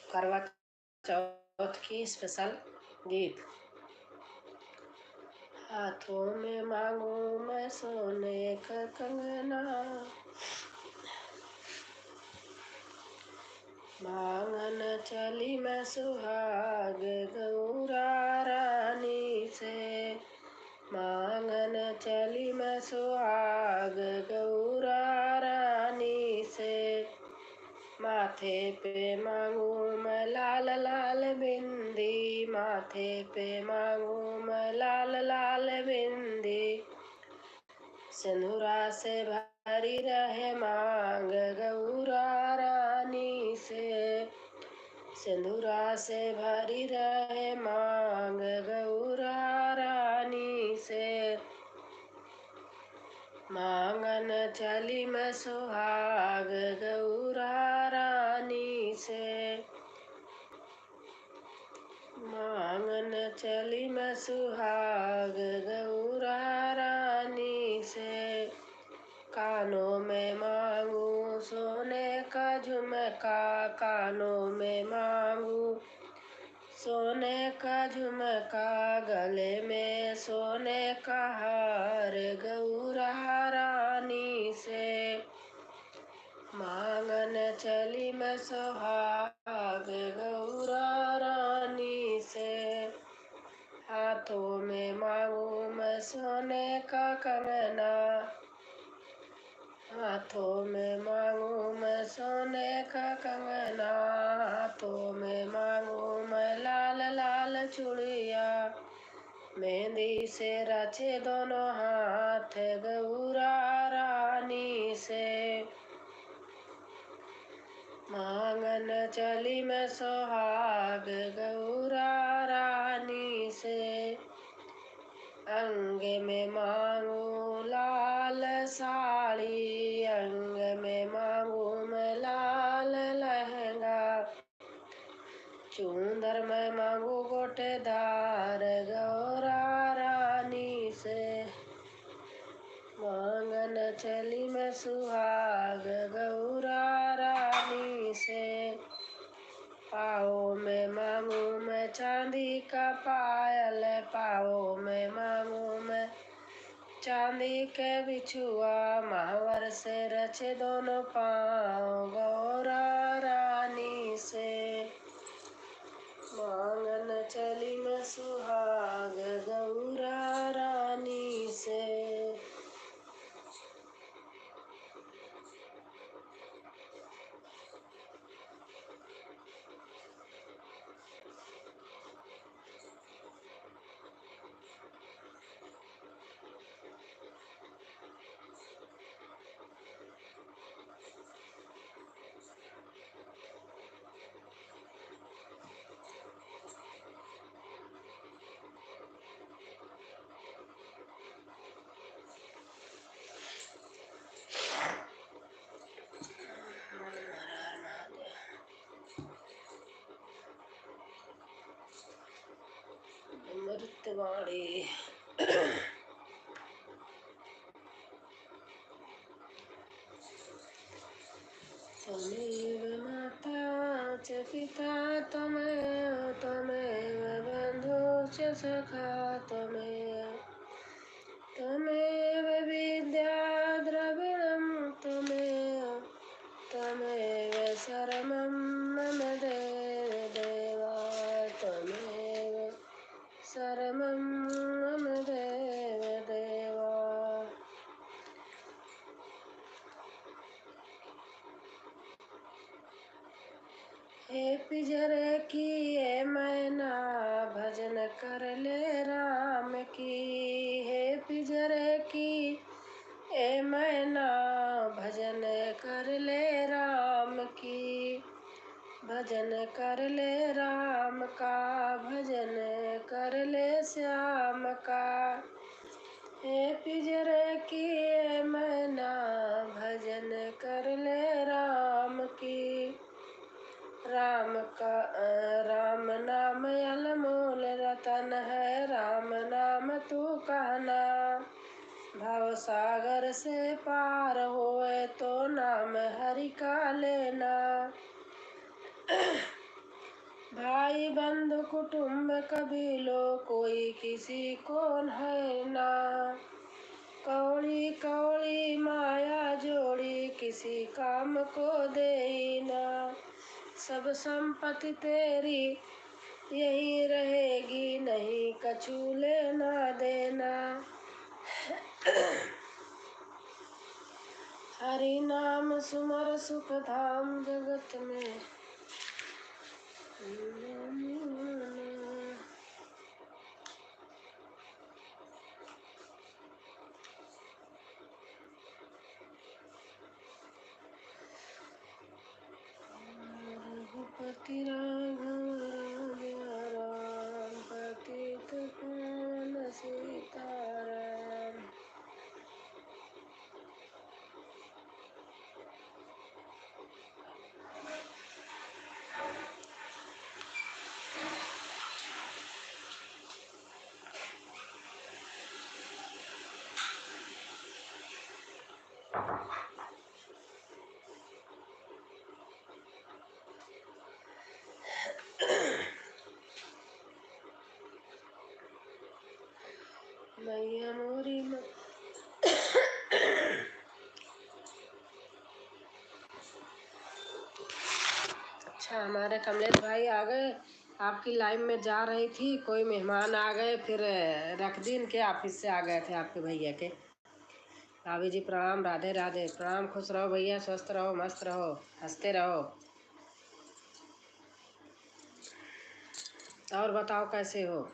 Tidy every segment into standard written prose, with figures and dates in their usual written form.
करवा चौथ की स्पेशल गीत। हाथों में मांगू मैं सोने का कंगना, मांगन चली मैं सुहाग गौरा रानी से, मांगन चली मैं सुहाग गौरा रानी से। माथे पे मांगू मैं लाल लाल बिंदी, माथे पे मांगू मैं लाल लाल बिंदी, सिंदूरा से भरी रहे मांग गौरा रानी से, सिंदूरा से भरी रहे मांग गौरा रानी से। मांगन चली मैं सुहाग गौरा रानी से, मांगन चली मैं सुहाग गौरा रानी से। कानों में मांगू सोने का झुमका, कानों में मांगू सोने का झुमका, गले में सोने का हार गौरा रानी से। मांगन चली मैं सुहाग गौरा रानी से। हाथों में मांगू मैं सोने का कंगना, हाथों में मांगू मैं सोने का कंगना, हाथों में मांगू मैं लाल लाल चूड़िया, मेहंदी से रचे दोनों हाथ गौरा रानी से। मांगन चली मैं सुहाग गौरा रानी से। अंग में मांगू लाल साड़ी, अंग में मांगू मैं लाल लहंगा, चूंदर में मांगू गोटेदार गौरा रानी से। मांगन चली मैं सुहाग गौरा रानी से। पाँव में मांगू मैं चांदी का पायल, पाँव में मांगू मैं चांदी के बिछुआ, महावर से रचे दोनों पाँव गौरा रानी से। मांगन चली मैं सुहाग गौरा रानी से। अमृतवाणी। त्वमेव माता च पिता त्वमेव, त्वमेव बन्धु च सखा त्वमेव, त्वमेव विद्या द्रविणं त्वमेव, त्वमेव शरणं मम देवा, त्वमेव शरणं मम देवा। हे पिंजरे की ये मैना भजन कर ले राम की, हे पिंजरे की ए मैना भजन कर ले राम की, भजन कर ले राम का, भजन कर ले श्याम का। हे पिंजरे की ए मैना भजन कर ले राम की। राम का राम नाम अनमोल रतन है, राम नाम तू कहना, भाव सागर से पार होए तो नाम हरि का लेना। भाई बंधु कुटुंब कबीलों कोई किसी को है ना। कौड़ी कौड़ी माया जोड़ी किसी काम को दे ना। सब संपत्ति तेरी यही रहेगी नहीं कछु लेना देना। हरि नाम सुमर सुख धाम जगत में। रघुपति राघव राम राम पतित पावन सीताराम। मैया मोरी अच्छा, हमारे कमलेश भाई आ गए। आपकी लाइन में जा रही थी, कोई मेहमान आ गए, फिर रख दी। इनके ऑफिस से आ गए थे आपके भैया के। भाभी जी प्रणाम, राधे राधे। प्रणाम, खुश रहो भैया, स्वस्थ रहो, मस्त रहो, हंसते रहो। और बताओ कैसे हो?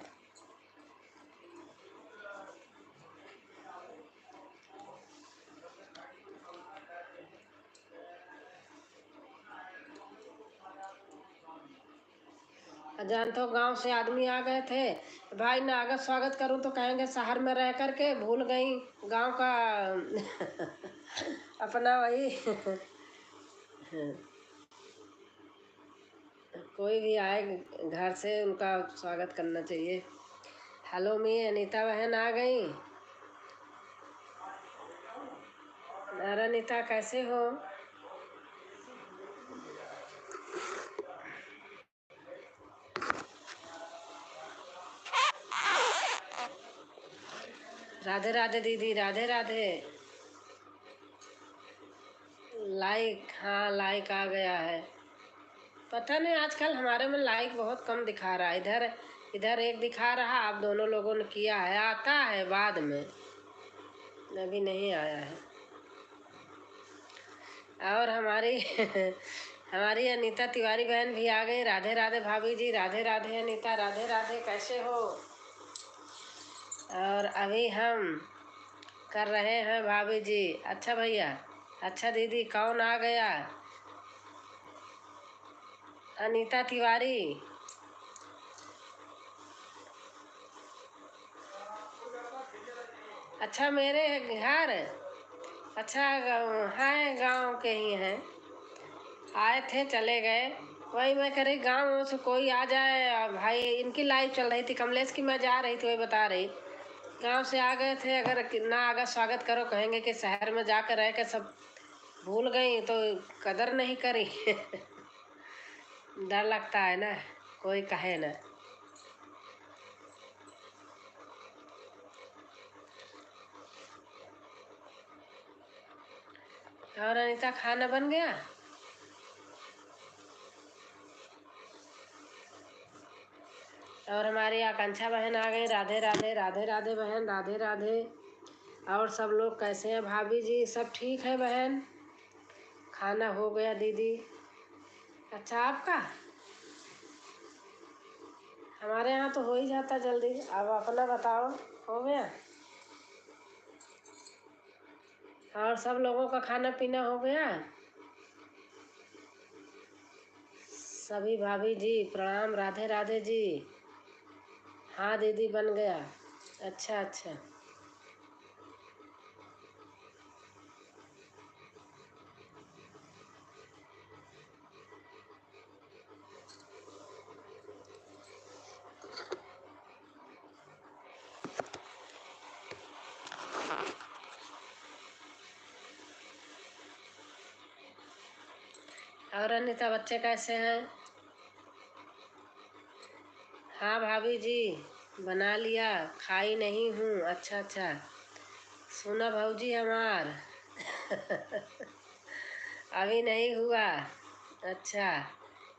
जानते हो गांव से आदमी आ गए थे भाई, ना अगर स्वागत करूं तो कहेंगे शहर में रह करके भूल गई गांव का। अपना वही। कोई भी आए घर से उनका स्वागत करना चाहिए। हेलो मी अनीता बहन आ गई। अरे अनीता कैसे हो? राधे राधे दीदी, राधे राधे। लाइक, हाँ लाइक आ गया है। पता नहीं आजकल हमारे में लाइक बहुत कम दिखा रहा है। इधर इधर एक दिखा रहा, आप दोनों लोगों ने किया है, आता है बाद में, अभी नहीं आया है। और हमारी हमारी अनीता तिवारी बहन भी आ गई। राधे राधे भाभी जी, राधे राधे अनीता, राधे राधे, कैसे हो? और अभी हम कर रहे हैं भाभी जी। अच्छा भैया, अच्छा दीदी, कौन आ गया? अनीता तिवारी। अच्छा मेरे घर, अच्छा हैं, गांव के ही हैं। आए थे चले गए। वही मैं कह रही गाँव से कोई आ जाए। भाई इनकी लाइव चल रही थी, कमलेश की मैं जा रही थी, वही बता रही। गांव से आ गए थे, अगर ना अगर स्वागत करो कहेंगे कि शहर में जाकर रह के सब भूल गई तो कदर नहीं करी। डर लगता है ना, कोई कहे ना। और अनीता खाना बन गया? और हमारी आकांक्षा बहन आ गई। राधे राधे, राधे राधे बहन, राधे राधे। और सब लोग कैसे हैं भाभी जी? सब ठीक है बहन? खाना हो गया दीदी? अच्छा आपका? हमारे यहाँ तो हो ही जाता जल्दी। अब अपना बताओ, हो गया? और सब लोगों का खाना पीना हो गया? सभी भाभी जी प्रणाम, राधे राधे जी। हाँ दीदी बन गया। अच्छा अच्छा। और अनीता बच्चे कैसे हैं? हाँ भाभी जी, बना लिया, खाई नहीं हूँ। अच्छा अच्छा, सुना भाऊजी हमार। अभी नहीं हुआ। अच्छा,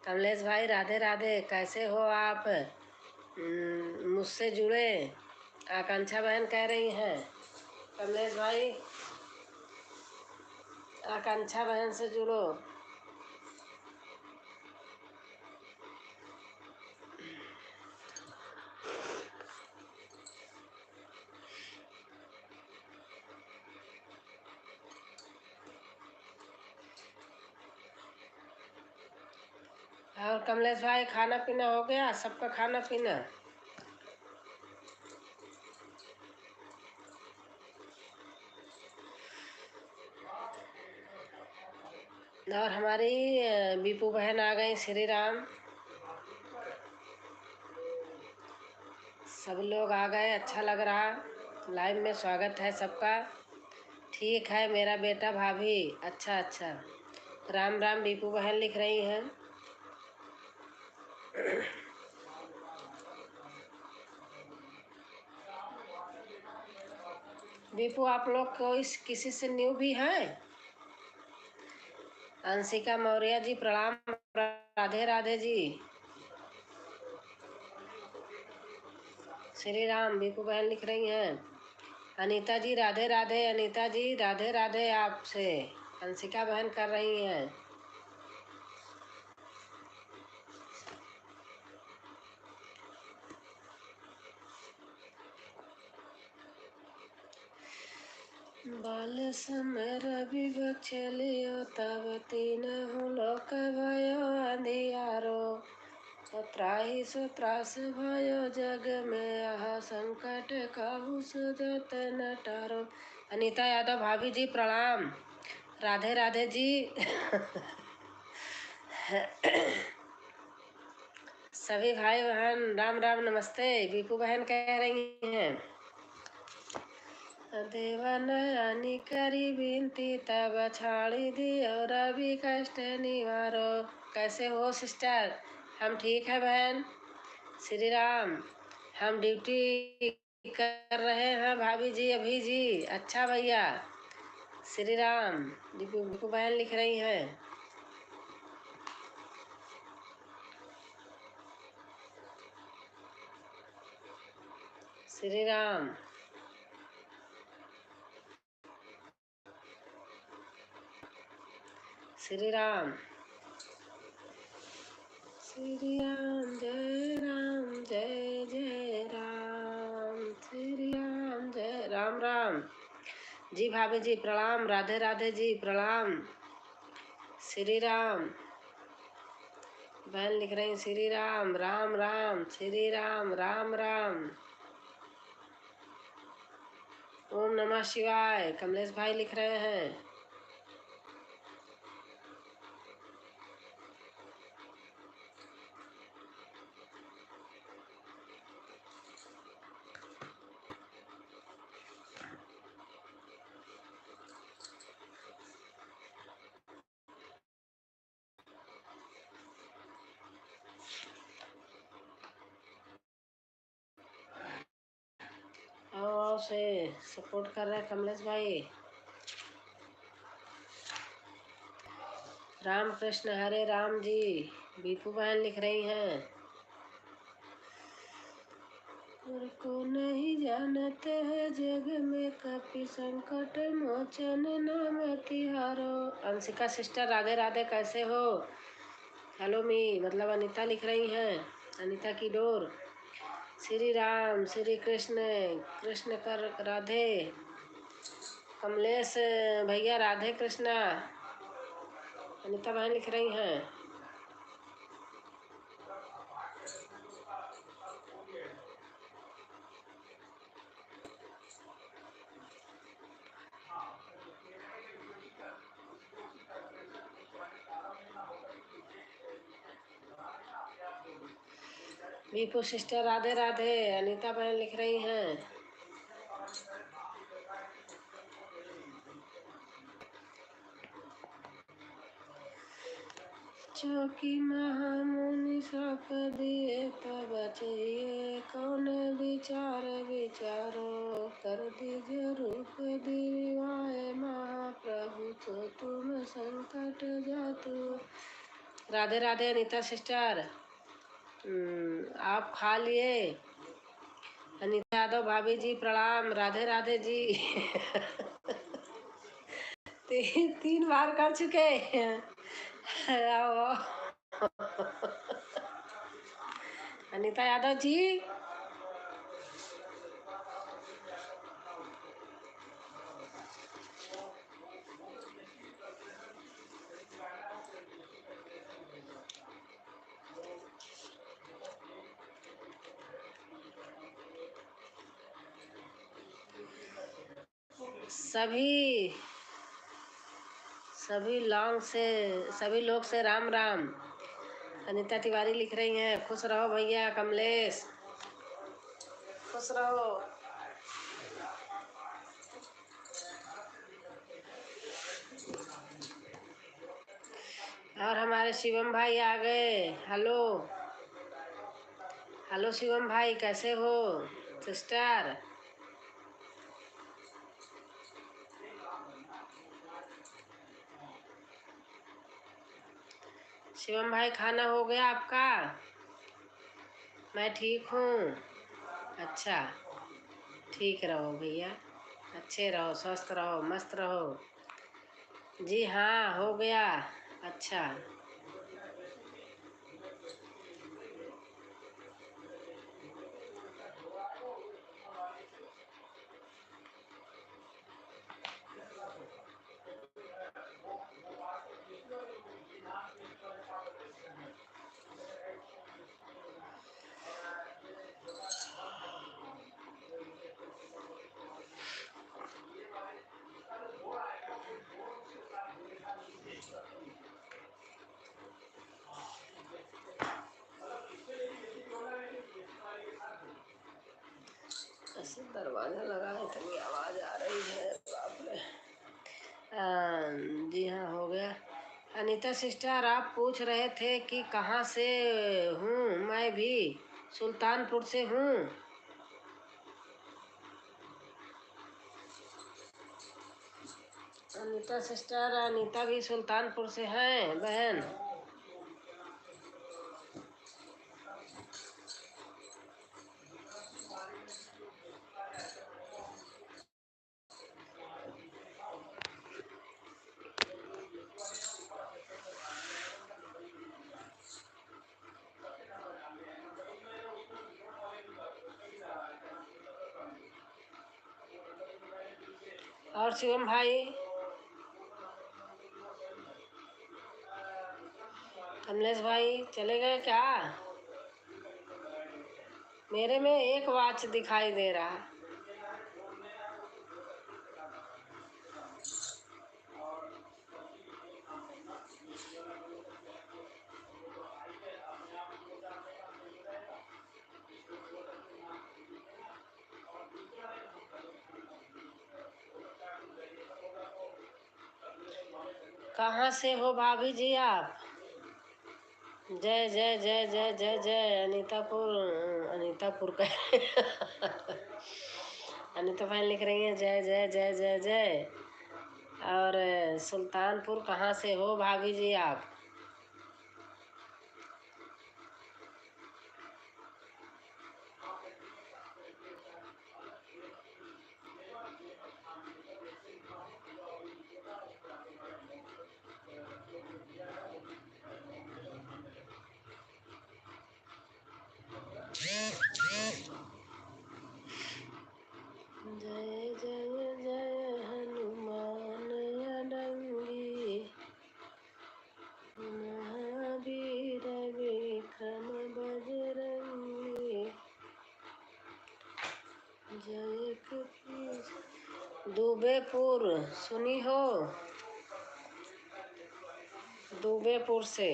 कमलेश भाई राधे राधे, कैसे हो आप? मुझसे जुड़े, आकांक्षा बहन कह रही हैं। कमलेश भाई, आकांक्षा बहन से जुड़ो। और कमलेश भाई, खाना पीना हो गया सबका? खाना पीना और हमारी बीपू बहन आ गई, श्री राम। सब लोग आ गए, अच्छा लग रहा। लाइव में स्वागत है सबका। ठीक है मेरा बेटा भाभी। अच्छा अच्छा, राम राम बीपू बहन लिख रही हैं। बीपू, आप लोग को इस किसी से न्यू भी है? अंशिका मौर्य जी प्रणाम, राधे राधे जी। श्री राम, बीपू बहन लिख रही हैं। अनीता जी राधे राधे, अनीता जी राधे राधे आपसे, अंशिका बहन कर रही हैं। बाल समय रवि बछलियो, तब तीन लोक भयो अंधियारो। त्राहि सो त्रास भयो जग में, आह संकट कहु सुजत न टारो। अनीता यादव भाभी जी प्रणाम, राधे राधे जी। सभी भाई बहन राम राम नमस्ते। बीपू बहन कह रही हैं, देवनयनी करी विनती, तब छाड़ी दियो रवि कष्ट निवारो। कैसे हो सिस्टर? हम ठीक है बहन। श्री राम, हम ड्यूटी कर रहे हैं भाभी जी अभी जी। अच्छा भैया, श्री राम। दीपू बहन लिख रही हैं। श्री राम, श्री राम, श्री राम जय राम जय जय राम, श्री राम जय राम राम। जी भाभी जी प्रणाम, राधे राधे जी प्रणाम। श्री राम बहन लिख रही, श्री राम राम राम, श्री राम राम राम। ओम नमः शिवाय, कमलेश भाई लिख रहे हैं। आओ से सपोर्ट कर रहे हैं कमलेश भाई। राम कृष्ण हरे राम जी, बीपू बहन लिख रही हैं। और को नहीं जानते हैं जग में, कपि संकट मोचन नाम तिहारो। अंशिका सिस्टर राधे राधे, कैसे हो? हेलो मी, मतलब अनीता लिख रही हैं, अनीता की डोर। श्री राम, श्री कृष्ण, कृष्ण कर राधे। कमलेश भैया राधे कृष्णा, अनीता बहन लिख रही हैं। वीपू सिस्टर राधे राधे, अनीता बहन लिख रही हैं। चौकी महामुनि सौंप दिए तब चाहिए कौन विचार विचारो कर दीजिए रूप दिवाए महाप्रभु तो तुम संकट जातु। राधे राधे अनीता सिस्टर। आप खा लिए? अनीता यादव भाभी जी प्रणाम। राधे राधे जी। तीन बार कर चुके आओ। अनीता यादव जी सभी लोग से राम राम। अनीता तिवारी लिख रही हैं खुश रहो भैया। कमलेश खुश रहो। और हमारे शिवम भाई आ गए। हेलो हेलो शिवम भाई कैसे हो सिस्टर? शिवम भाई खाना हो गया आपका? मैं ठीक हूँ। अच्छा ठीक रहो भैया। अच्छे रहो स्वस्थ रहो मस्त रहो। जी हाँ हो गया। अच्छा ऐसे दरवाजा लगा है इतनी आवाज आ रही है बाप रे। जी हाँ हो गया। अनीता सिस्टर आप पूछ रहे थे कि कहाँ से हूँ। मैं भी सुल्तानपुर से हूँ। अनीता सिस्टर अनीता भी सुल्तानपुर से हैं बहन। और शिवम भाई कमलेश भाई चले गए क्या? मेरे में एक वॉच दिखाई दे रहा। कहाँ से हो भाभी जी आप? जय जय जय जय जय जय अनीतापुर का। अनीता बहन लिख रही है जय जय जय जय जय। और सुल्तानपुर कहाँ से हो भाभी जी आप? जय जय जय हनुमान अडंगी महावीर विक्रम बजरंगी। जय कपीस दुबेपुर सुनी हो? दुबेपुर से।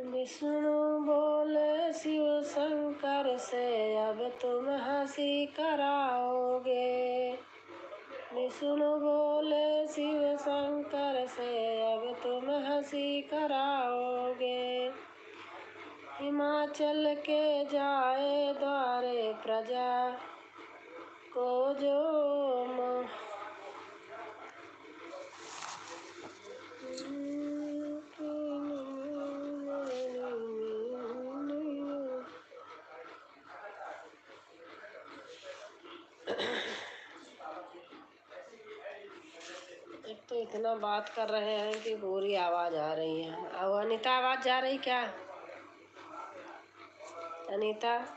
विष्णु बोले शिव शंकर से अब तुम हंसी कराओगे। विष्णु बोले शिव शंकर से अब तुम हंसी कराओगे। हिमाचल के जाए द्वारे प्रजा को जो एक तो इतना बात कर रहे हैं कि पूरी आवाज आ रही है। अब अनीता आवाज जा रही क्या? अनीता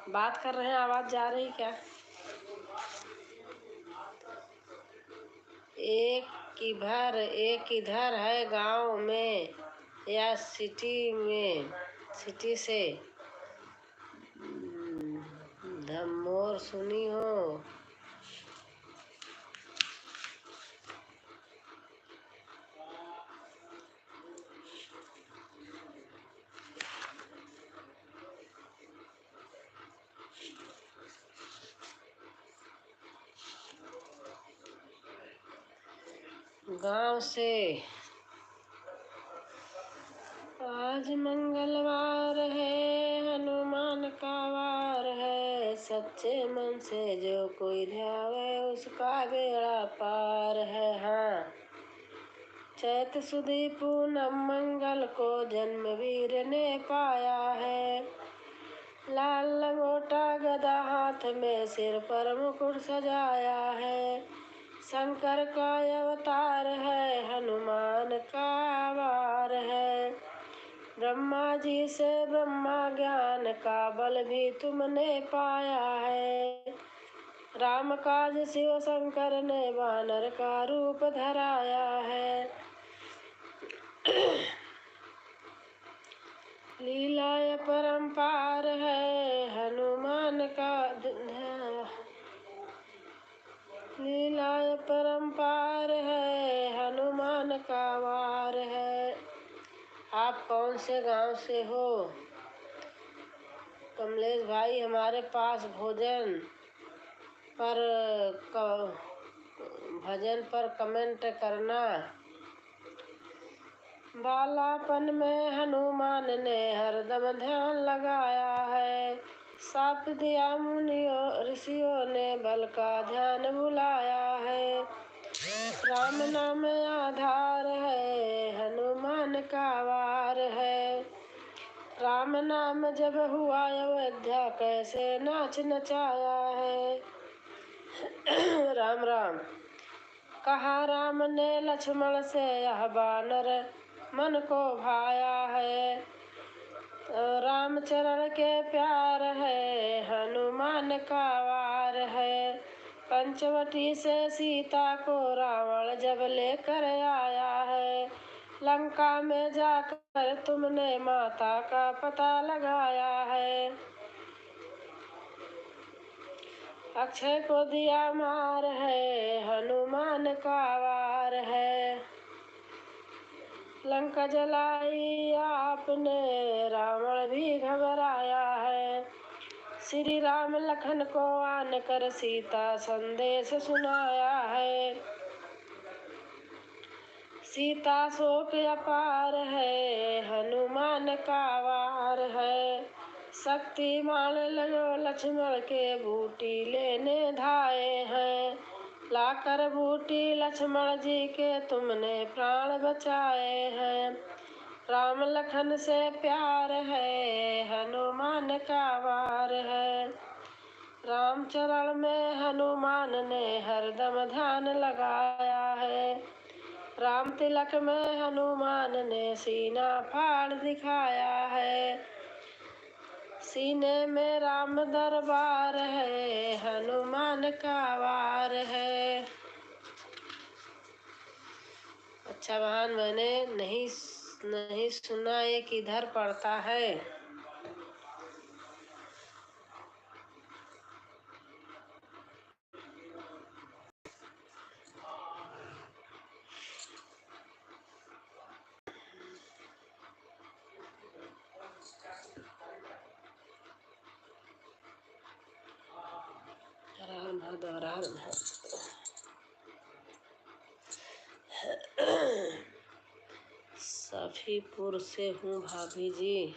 बात कर रहे हैं, आवाज जा रही क्या? एक इधर है गांव में या सिटी से धम्मोर सुनी हो। गांव से आज मंगलवार है, हनुमान का वार है। सच्चे मन से जो कोई ध्यावे उसका बेड़ा पार है। हाँ, चैत सुदी पूनम मंगल को जन्मवीर ने पाया है। लाल लंगोटा गदा हाथ में सिर पर मुकुट सजाया है। शंकर का अवतार है, हनुमान का वार है। ब्रह्मा जी से ब्रह्मा ज्ञान का बल भी तुमने पाया है। राम काज शिव शंकर ने वानर का रूप धराया है। लीला परंपार है हनुमान का लीला परंपार है, हनुमान का वार है। आप कौन से गांव से हो? कमलेश भाई, हमारे पास भजन पर कमेंट करना। बालापन में हनुमान ने हरदम ध्यान लगाया है। साप दिया मुनियों ऋषियों ने बल का ध्यान बुलाया है। राम नाम आधार है, हनुमान का वार है। राम नाम जब हुआ अयोध्या कैसे नाच नचाया है। राम राम कहा राम ने लक्ष्मण से, यह बानर मन को भाया है। रामचरण के प्यार है, हनुमान का वार है। पंचवटी से सीता को रावण जब लेकर आया है। लंका में जाकर तुमने माता का पता लगाया है। अक्षय को दिया मार है, हनुमान का वार है। लंका जलाई आपने, रावण भी घबराया है। श्री राम लखन को आन कर सीता संदेश सुनाया है। सीता शोक अपार है, हनुमान का वार है। शक्तिमान लगो लक्ष्मण के बूटी लेने धाए हैं। लाकर बूटी लक्ष्मण जी के तुमने प्राण बचाए हैं। राम लखन से प्यार है, हनुमान का वार है। रामचरण में हनुमान ने हरदम ध्यान लगाया है। राम तिलक में हनुमान ने सीना फाड़ दिखाया है। सीने में राम दरबार है, हनुमान का वार है। अच्छा बहन, मैंने नहीं सुना ये किधर पड़ता है। धन है। सफीपुर से हूँ भाभी जी।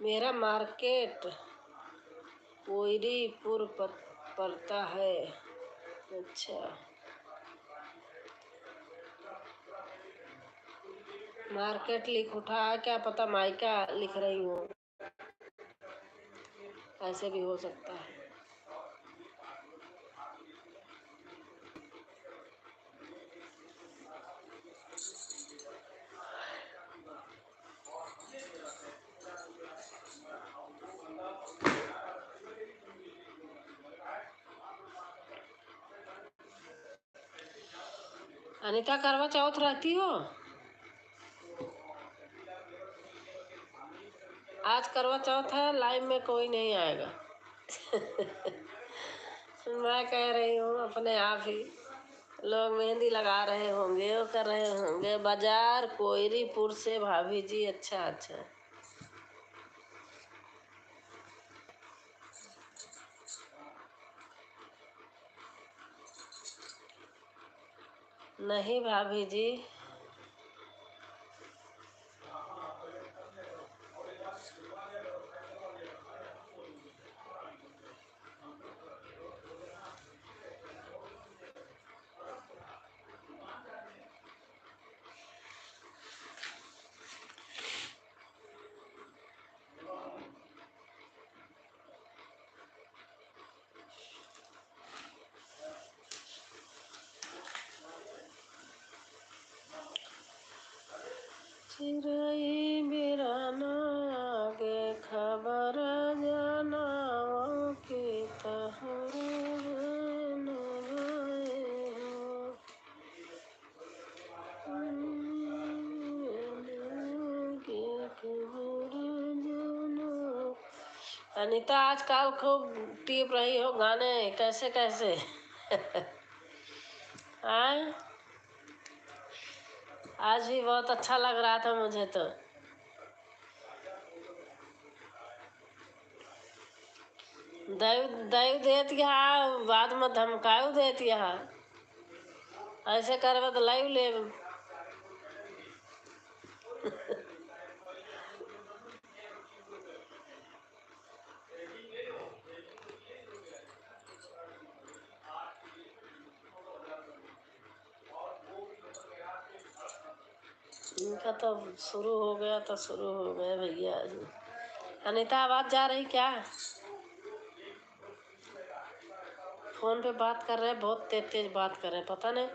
मेरा मार्केट कोयरीपुर पड़ता है। अच्छा, मार्केट लिख उठा है, क्या पता माइका लिख रही हूँ, ऐसे भी हो सकता है। अनीता, करवा चौथ रहती हो? आज करवा चौथ है, लाइव में कोई नहीं आएगा। मैं कह रही हूँ अपने आप ही लोग मेहंदी लगा रहे होंगे, वो कर रहे होंगे। बाजार कोयरीपुर से भाभी जी। अच्छा अच्छा, नहीं भाभी जी, चिरई बिराना आगे खबर जनाओ कि तहरे न भये हो। की खबर जनाओ। अनीता, आजकल खूब टीप रही हो गाने, कैसे कैसे? हाँ, आज भी बहुत अच्छा लग रहा था मुझे तो। दैव दैव देत यहाँ बाद में धमकाऊ देत यहाँ, ऐसे करबे तो लाइव ले। इनका तो शुरू हो गया तो शुरू हो गए भैया। अनीता, आवाज जा रही क्या? फोन पे बात कर रहे हैं, बहुत तेज तेज बात कर रहे हैं, पता नहीं।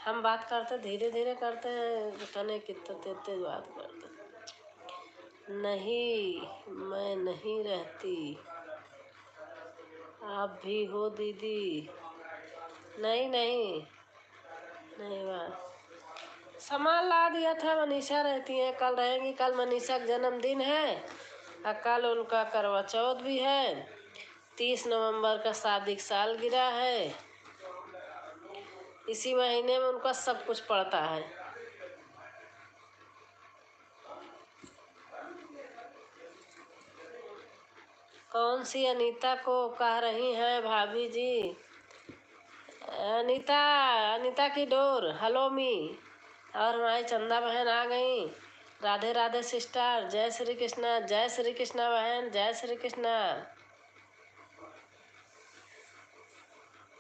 हम बात करते धीरे धीरे करते हैं, पता नहीं कितना तेज तेज बात करते हैं। नहीं, मैं नहीं रहती, आप भी हो दीदी। नहीं नहीं, नहीं बात। सामान ला दिया था, मनीषा रहती है, कल रहेंगी। कल मनीषा का जन्मदिन है और कल उनका करवा चौथ भी है। 30 नवंबर का शादी की सालगिरह है। इसी महीने में उनका सब कुछ पड़ता है। कौन सी अनीता को कह रही हैं भाभी जी? अनीता, अनीता की डोर, हेलो मी। और हमारी चंदा बहन आ गई। राधे राधे सिस्टर, जय श्री कृष्णा, जय श्री कृष्णा बहन, जय श्री कृष्णा।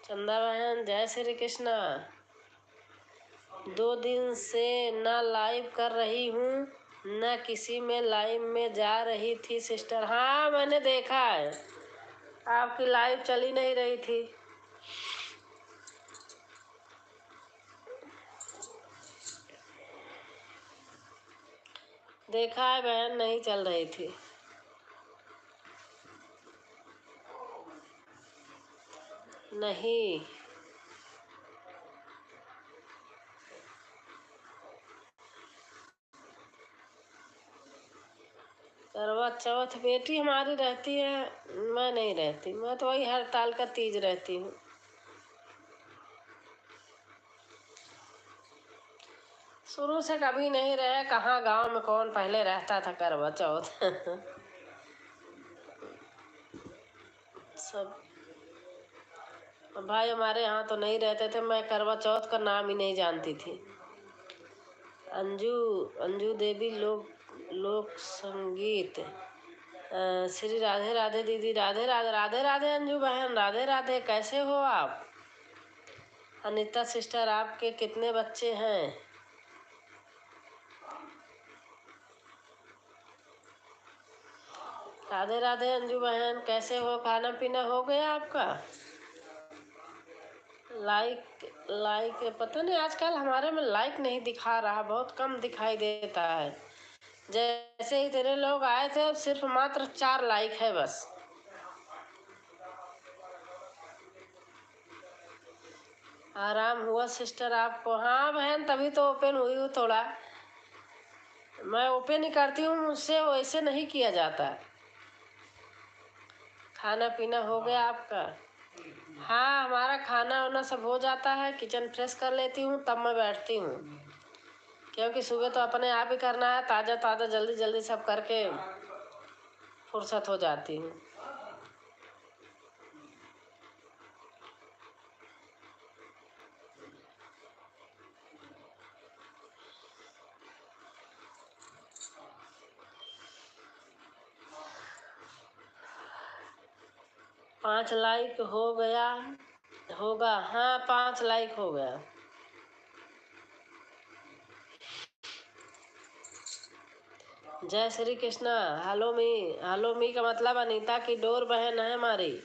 चंदा बहन, जय श्री कृष्णा। 2 दिन से न लाइव कर रही हूँ न किसी में लाइव में जा रही थी सिस्टर। हाँ मैंने देखा है, आपकी लाइव चली नहीं रही थी। देखा है बहन, नहीं चल रही थी। नहीं, करवा चौथ बेटी हमारी रहती है, मैं नहीं रहती। मैं तो वही हड़ताल का तीज रहती हूँ। शुरू से कभी नहीं रहे, कहाँ गांव में कौन पहले रहता था करवा चौथ। सब भाई हमारे यहाँ तो नहीं रहते थे, मैं करवा चौथ का नाम ही नहीं जानती थी। अंजू अंजू देवी लोक संगीत। श्री राधे राधे दीदी, राधे राधे, राधे राधे अंजू बहन, राधे राधे। कैसे हो आप? अनीता सिस्टर, आपके कितने बच्चे हैं? राधे राधे अंजू बहन, कैसे हो? खाना पीना हो गया आपका? लाइक पता नहीं आजकल हमारे में लाइक नहीं दिखा रहा, बहुत कम दिखाई देता है। जैसे ही तेरे लोग आए थे सिर्फ मात्र 4 लाइक है बस। आराम हुआ सिस्टर आपको? हाँ बहन, तभी तो ओपन हुई हूँ थोड़ा। मैं ओपन ही करती हूँ, मुझसे वैसे नहीं किया जाता। खाना पीना हो गया आपका? हाँ हमारा खाना वाना सब हो जाता है, किचन फ्रेश कर लेती हूँ तब मैं बैठती हूँ, क्योंकि सुबह तो अपने आप ही करना है, ताज़ा ताज़ा जल्दी जल्दी सब करके फुर्सत हो जाती हूँ। पाँच लाइक हो गया होगा? हाँ 5 लाइक हो गया। जय श्री कृष्णा। हेलो मी का मतलब अनीता की डोर बहन है हमारी।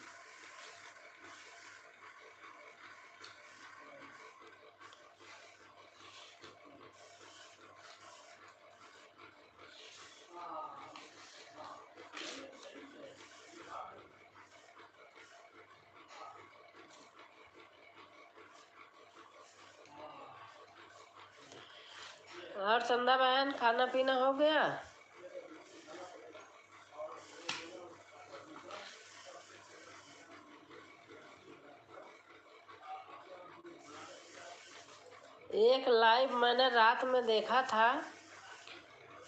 और चंदा बहन, खाना पीना हो गया? एक लाइव मैंने रात में देखा था,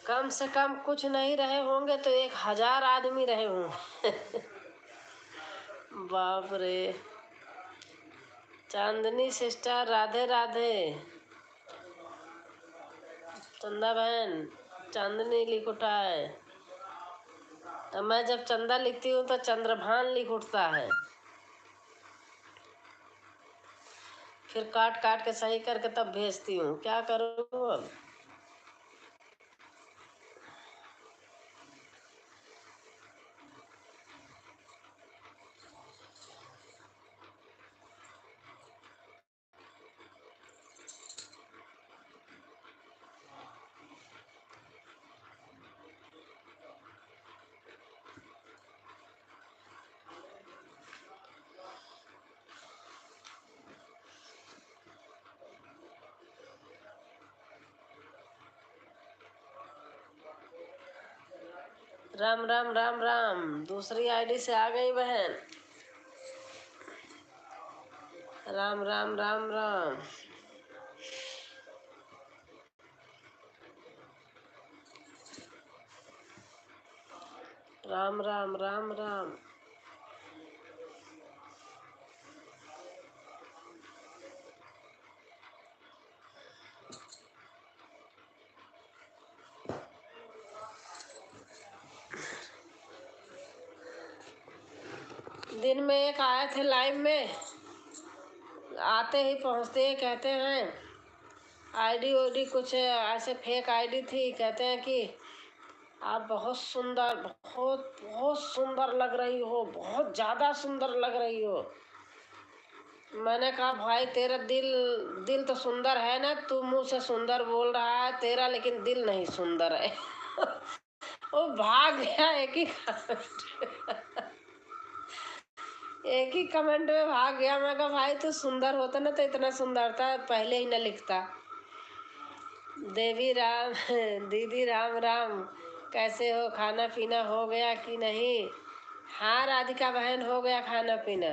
कम से कम कुछ नहीं रहे होंगे तो 1000 आदमी रहे होंगे। बाप रे। चांदनी सिस्टर, राधे राधे। चंदा बहन, चांदनी लिख उठा है। तो मैं जब चंदा लिखती हूँ तो चंद्रभान लिख उठता है, फिर काट काट के सही करके तब भेजती हूँ। क्या करूँ अब? राम राम राम राम। दूसरी आईडी से आ गई बहन। राम राम राम राम। राम राम राम राम। दिन में एक आए थे लाइव में, आते ही पहुँचते ही कहते हैं आईडी वाईडी कुछ ऐसे फेक आईडी थी। कहते हैं कि आप बहुत सुंदर, बहुत बहुत सुंदर लग रही हो, बहुत ज़्यादा सुंदर लग रही हो। मैंने कहा भाई तेरा दिल दिल तो सुंदर है ना, तू मुंह से सुंदर बोल रहा है तेरा, लेकिन दिल नहीं सुंदर है। वो भाग गया एक ही कमेंट में भाग गया। मैं कहा भाई तू सुंदर होता ना तो इतना सुंदरता पहले ही न लिखता। देवी राम दीदी राम राम, कैसे हो, खाना पीना हो गया कि नहीं? हाँ राधिका बहन, हो गया खाना पीना।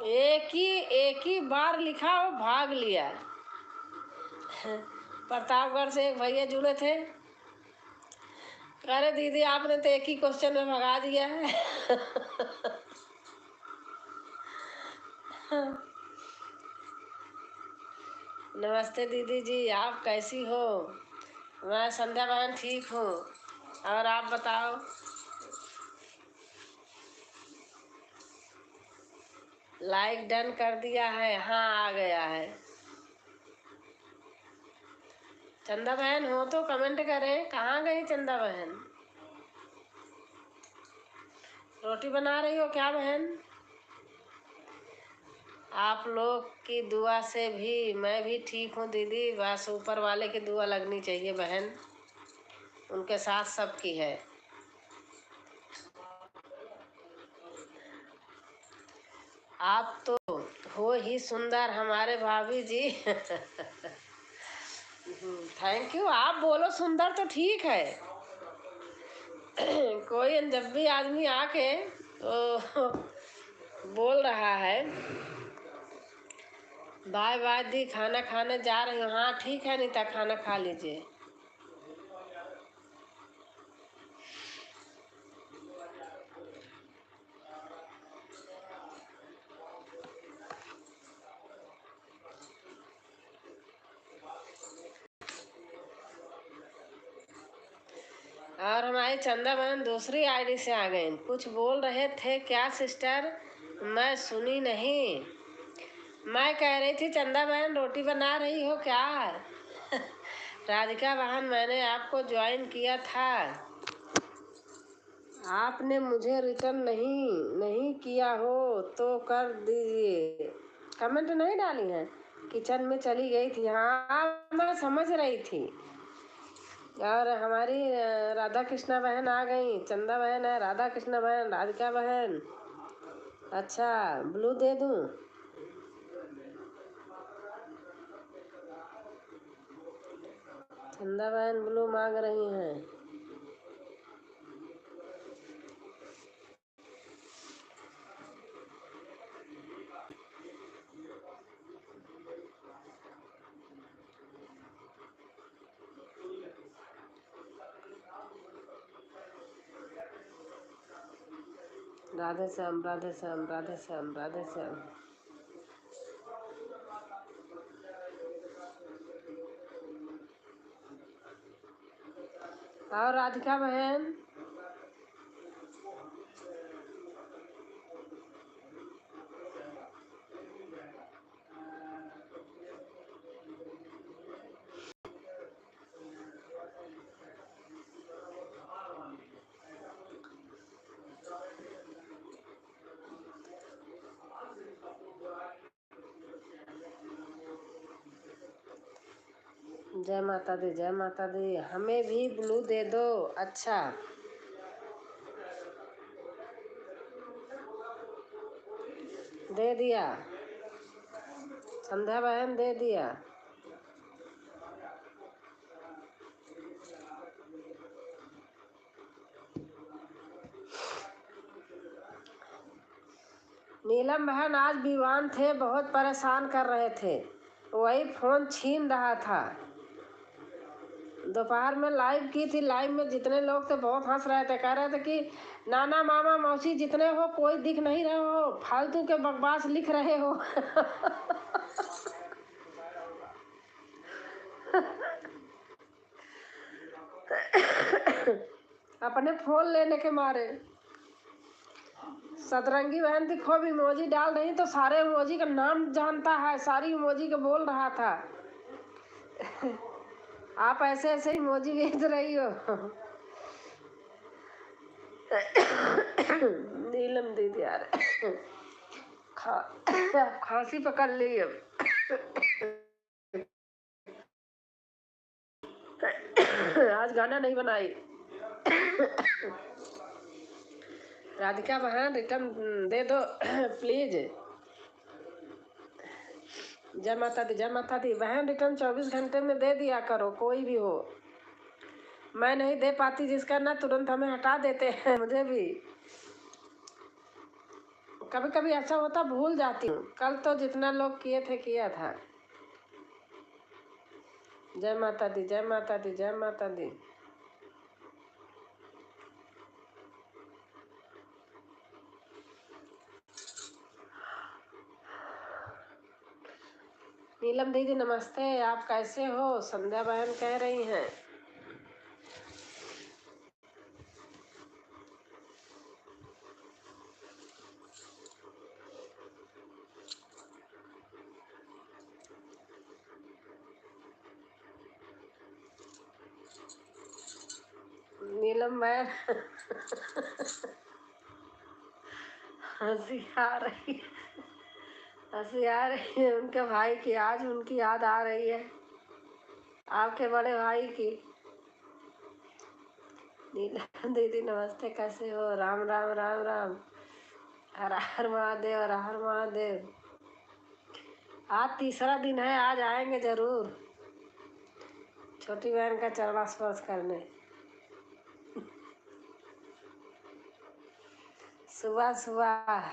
एक ही बार लिखा और भाग लिया। प्रतापगढ़ से एक भैया जुड़े थे, कह रहे दीदी आपने तो एक ही क्वेश्चन में भगा दिया है। नमस्ते दीदी जी, आप कैसी हो? मैं संध्या बहन ठीक हूँ, और आप बताओ? लाइक डन कर दिया है? हाँ आ गया है। चंदा बहन हो तो कमेंट करें। कहाँ गई चंदा बहन? रोटी बना रही हो क्या बहन? आप लोग की दुआ से भी मैं भी ठीक हूँ दीदी, बस ऊपर वाले की दुआ लगनी चाहिए बहन, उनके साथ सबकी है। आप तो हो ही सुंदर हमारे भाभी जी। Thank you. आप बोलो सुंदर तो ठीक है। कोई जब भी आदमी आके तो बोल रहा है बाय बाय दी, खाना खाने जा रही हूँ। हाँ ठीक है नीता, खाना खा लीजिए। और हमारी चंदा बहन दूसरी आईडी से आ गई। कुछ बोल रहे थे क्या सिस्टर? मैं सुनी नहीं। मैं कह रही थी चंदा बहन रोटी बना रही हो क्या? राधिका बहन मैंने आपको ज्वाइन किया था, आपने मुझे रिटर्न नहीं नहीं किया हो तो कर दीजिए। कमेंट नहीं डाली है, किचन में चली गई थी। हाँ मैं समझ रही थी। और हमारी राधा कृष्णा बहन आ गई। चंदा बहन है, राधा कृष्णा बहन, राधिका बहन। अच्छा ब्लू दे दूं? चंदा बहन ब्लू मांग रही हैं। राधे श्याम राधे श्याम राधे श्याम राधे श्याम। और राधिका बहन जय माता दी, जय माता दी। हमें भी ब्लू दे दो। अच्छा दे दिया, संध्या बहन दे दिया। नीलम बहन आज बीमार थे, बहुत परेशान कर रहे थे, वही फोन छीन रहा था। दोपहर में लाइव की थी, लाइव में जितने लोग थे बहुत हंस रहे थे, कह रहे थे कि नाना मामा मौसी जितने हो कोई दिख नहीं रहे हो, फालतू के बकवास लिख रहे हो। अपने फोन लेने के मारे। सतरंगी बहन थी, खूब इमोजी डाल रही तो सारे इमोजी का नाम जानता है, सारी इमोजी को बोल रहा था। आप ऐसे ऐसे इमोजी भेज रही हो। नीलम दीदी यार खांसी पकड़ ली अब। आज गाना नहीं बनाई। राधिका बहन रिटर्न दे दो प्लीज। जय माता दी, जय माता दी। बहन रिटर्न 24 घंटे में दे दिया करो, कोई भी हो। मैं नहीं दे पाती जिसका ना, तुरंत हमें हटा देते हैं। मुझे भी कभी कभी ऐसा होता, भूल जाती हूँ। कल तो जितना लोग किए थे किया था। जय माता दी, जय माता दी, जय माता दी। नीलम दीदी नमस्ते, आप कैसे हो? संध्या बहन कह रही हैं। नीलम बहन हंसी आ रही है, हंसी आ रही है उनके भाई की। आज उनकी याद आ रही है, आपके बड़े भाई की। नीलम दीदी नमस्ते, कैसे हो? राम राम राम राम। हर हर महादेव, हर हर महादेव। आज तीसरा दिन है, आज आएंगे जरूर छोटी बहन का चरण स्पर्श करने। सुबह सुबह।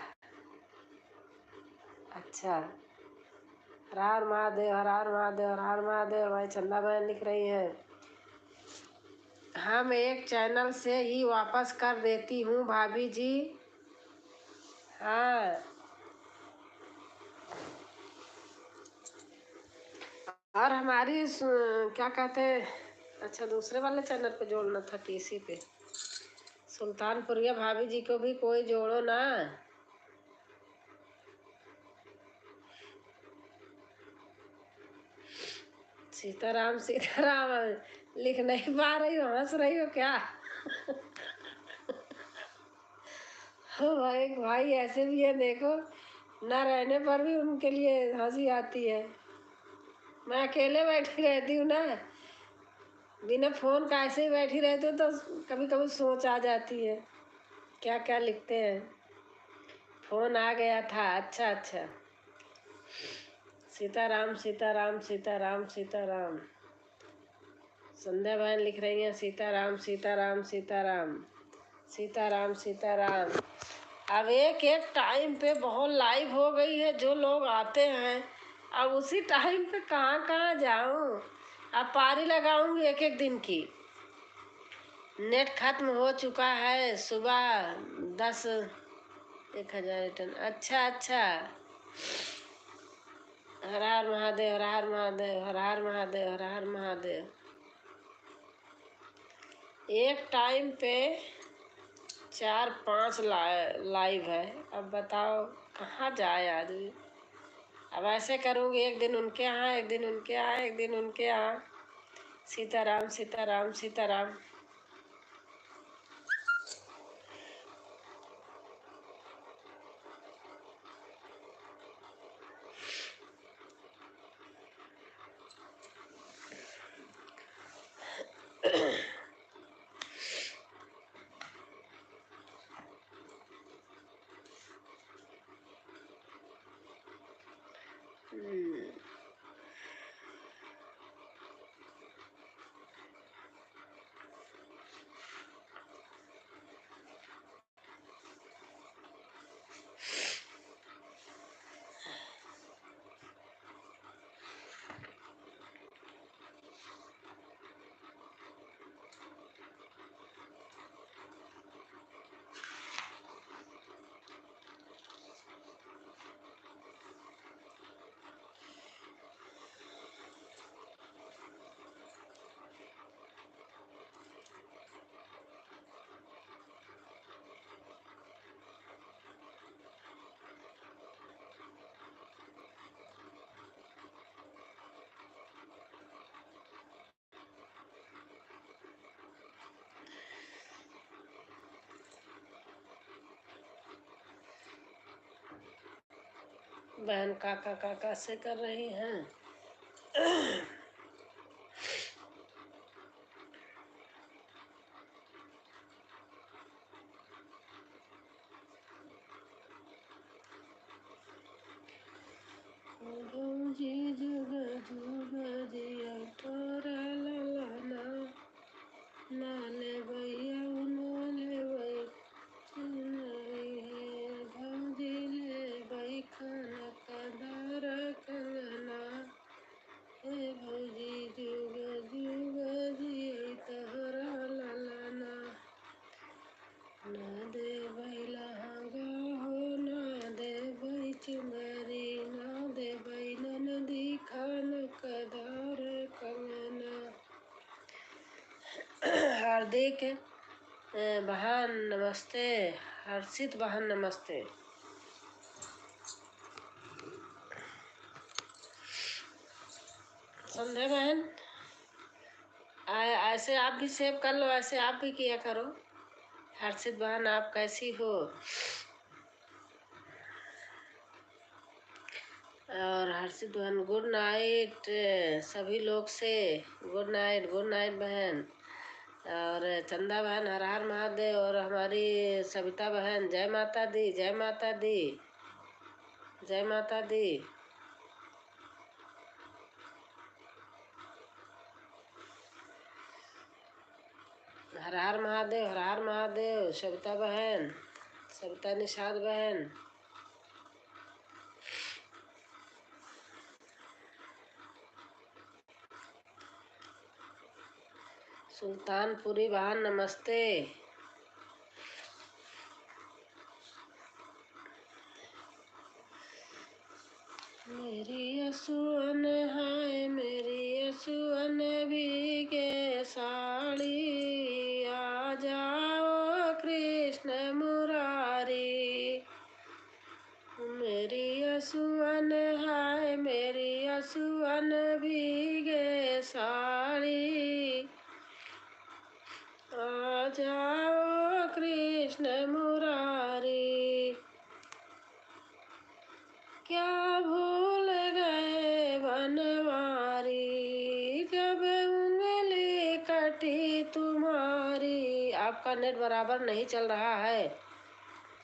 अच्छा। हर हर महादेव, हर हर महादेव, हर हर महादेव। भाई चंदा बहन लिख रही है, हम एक चैनल से ही वापस कर देती हूँ भाभी जी। हाँ। और हमारी क्या कहते हैं, अच्छा दूसरे वाले चैनल पे जोड़ना था, टीसी पे। सुल्तानपुरिया भाभी जी को भी कोई जोड़ो ना। सीताराम सीताराम लिख नहीं पा रही हो, हंस रही हो क्या? भाई भाई ऐसे भी है देखो, ना रहने पर भी उनके लिए हंसी आती है। मैं अकेले बैठी रहती हूँ ना, बिना फोन का ऐसे ही बैठी रहती हूँ, तो कभी कभी सोच आ जाती है क्या क्या लिखते हैं। फोन आ गया था, अच्छा अच्छा। सीताराम सीताराम सीताराम सीताराम। संध्या बहन लिख रही हैं सीताराम सीताराम सीताराम सीताराम सीताराम। अब एक एक टाइम पे बहुत लाइव हो गई है, जो लोग आते हैं। अब उसी टाइम पे कहाँ कहाँ जाऊँ? अब पारी लगाऊंगी एक एक दिन की। नेट खत्म हो चुका है, सुबह 10,000 रिटर्न। अच्छा अच्छा। हर हर महादेव, हर हर महादेव, हर हर महादेव, हर हर महादेव। एक टाइम पे 4-5 लाइव है। अब बताओ कहाँ जाए आदमी। अब ऐसे करूँगी, एक दिन उनके यहाँ, एक दिन उनके यहाँ, एक दिन उनके यहाँ। सीताराम सीताराम सीताराम। बहन काका काका से कर रही हैं। जी जुग जुग जिया तोरा ललना, नाले भैया नाले भई चुनरी है, भौजी ले भई खान कदार कंगना, हे भौजी जुग जुग जिया तोरा ललना, ना दे भई लहंगा हो ना दे भई चुनरी, ना दे भई ननदी खान कदार कंगना। हार्दिक बहन नमस्ते, हर्षित बहन नमस्ते। संध्या बहन ऐसे आप भी सेव कर लो, ऐसे आप भी किया करो। हर्षित बहन आप कैसी हो? और हर्षित बहन गुड नाइट सभी लोग से, गुड नाइट बहन। और चंदा बहन हर हर महादेव, और हमारी सविता बहन जय माता दी, जय माता दी, जय माता दी। हर हर महादेव, हर हर महादेव। सविता बहन, सविता निषाद बहन, सुल्तानपुरी बहन नमस्ते। मेरी असुअन हाय मेरी असुअन भीगे साड़ी, आ जाओ कृष्ण मुरारी। मेरी असुअन हाय मेरी असुअन भीगे साड़ी, आ जाओ कृष्ण मुरारी। क्या भूल गए बनवारी, जब उंगली कटी तुम्हारी। आपका नेट बराबर नहीं चल रहा है।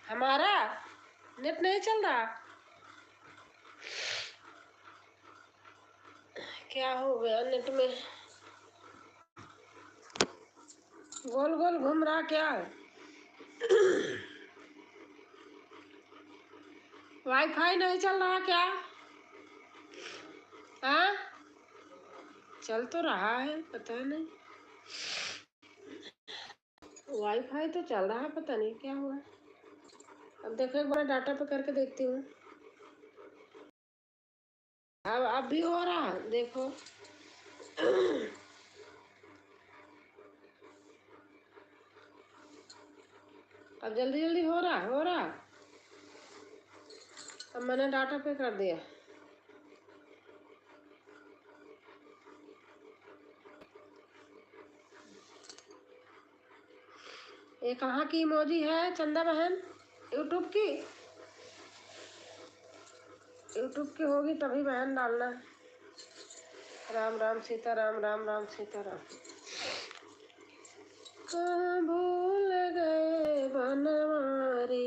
हमारा नेट नहीं चल रहा, क्या हो गया नेट में? गोल गोल घूम रहा क्या? वाईफाई नहीं चल रहा क्या? हाँ, चल तो रहा है, पता नहीं। वाईफाई तो चल रहा है, पता नहीं क्या हुआ। अब देखो एक बार डाटा पे करके देखती हूँ। अब भी हो रहा, देखो। अब जल्दी जल्दी हो रहा। अब मैंने डाटा पे कर दिया। ये कहाँ की इमोजी है चंदा बहन? यूट्यूब की? यूट्यूब की होगी तभी बहन डालना। राम राम सीता राम, राम राम सीता राम। कहाँ भूल गए बनवारी,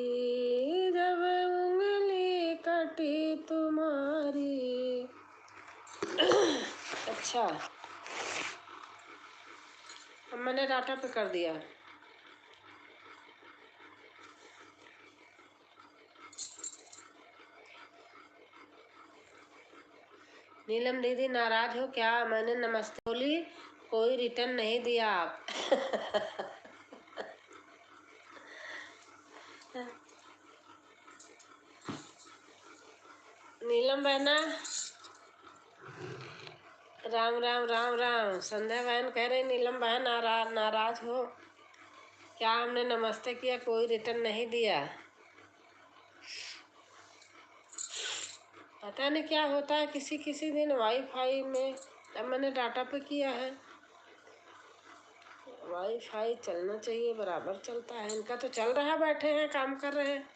जब उंगली कटी तुम्हारी। अच्छा, अब मैंने डाटा पे कर दिया। नीलम दीदी नाराज हो क्या? मैंने नमस्ते बोली, कोई रिटर्न नहीं दिया आप। नीलम बहना राम राम, राम राम। संध्या बहन कह रही नीलम बहन नाराज हो क्या? हमने नमस्ते किया, कोई रिटर्न नहीं दिया। पता नहीं क्या होता है किसी किसी दिन वाईफाई में। अब मैंने डाटा पे किया है। वाईफाई चलना चाहिए, बराबर चलता है। इनका तो चल रहा है, बैठे हैं काम कर रहे हैं।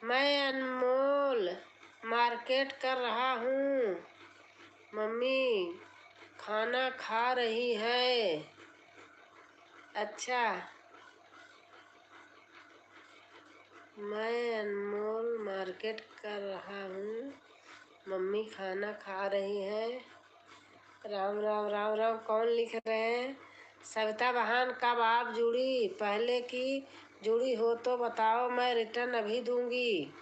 मैं अनमोल मार्केट कर रहा हूँ। मम्मी खाना खा रही है। अच्छा, मैं अनमोल मार्केट कर रहा हूँ। मम्मी खाना खा रही है। राम राम राम राम। कौन लिख रहे हैं? सविता बहन, कब आप जुड़ी? पहले की जुड़ी हो तो बताओ, मैं रिटर्न अभी दूंगी।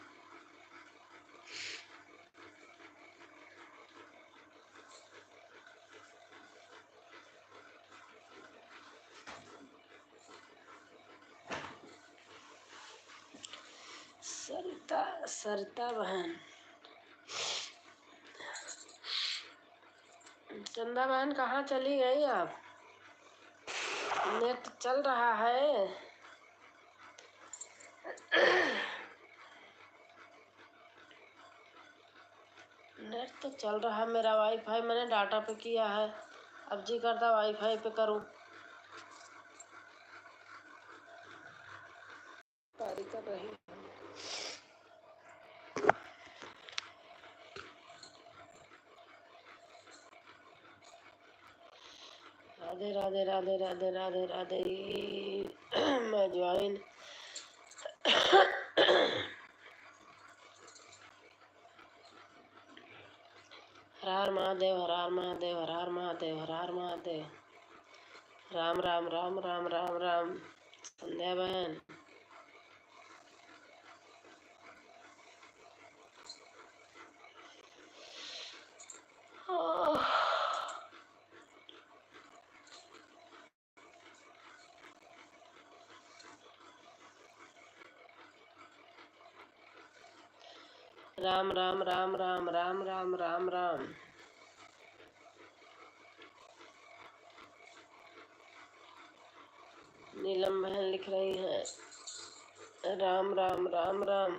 सरिता बहन, चंदा बहन कहाँ चली गई आप? नेट चल रहा है? नेट तो चल रहा है मेरा। वाईफाई मैंने डाटा पे किया है। अब जी करता वाईफाई पे करूँ। पारी कर रही। राधे राधे राधे राधे राधे राधे। मैं ज्वाइन। हर हर महादेव, हर हर महादेव, हर हर महादेव, हर हर महादेव। राम राम राम राम राम राम। संध्या बहन, राम राम राम राम राम राम राम राम। नीलम बहन लिख रही हैं राम राम राम राम।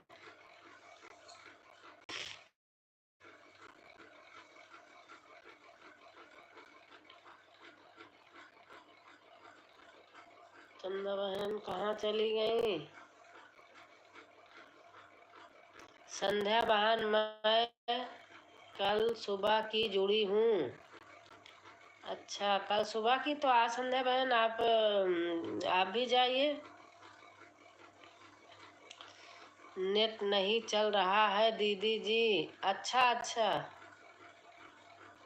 चंदा बहन कहाँ चली गई? संध्या बहन, मैं कल सुबह की जुड़ी हूँ। अच्छा, कल सुबह की तो आज संध्या बहन आप भी जाइए। नेट नहीं चल रहा है दीदी जी। अच्छा अच्छा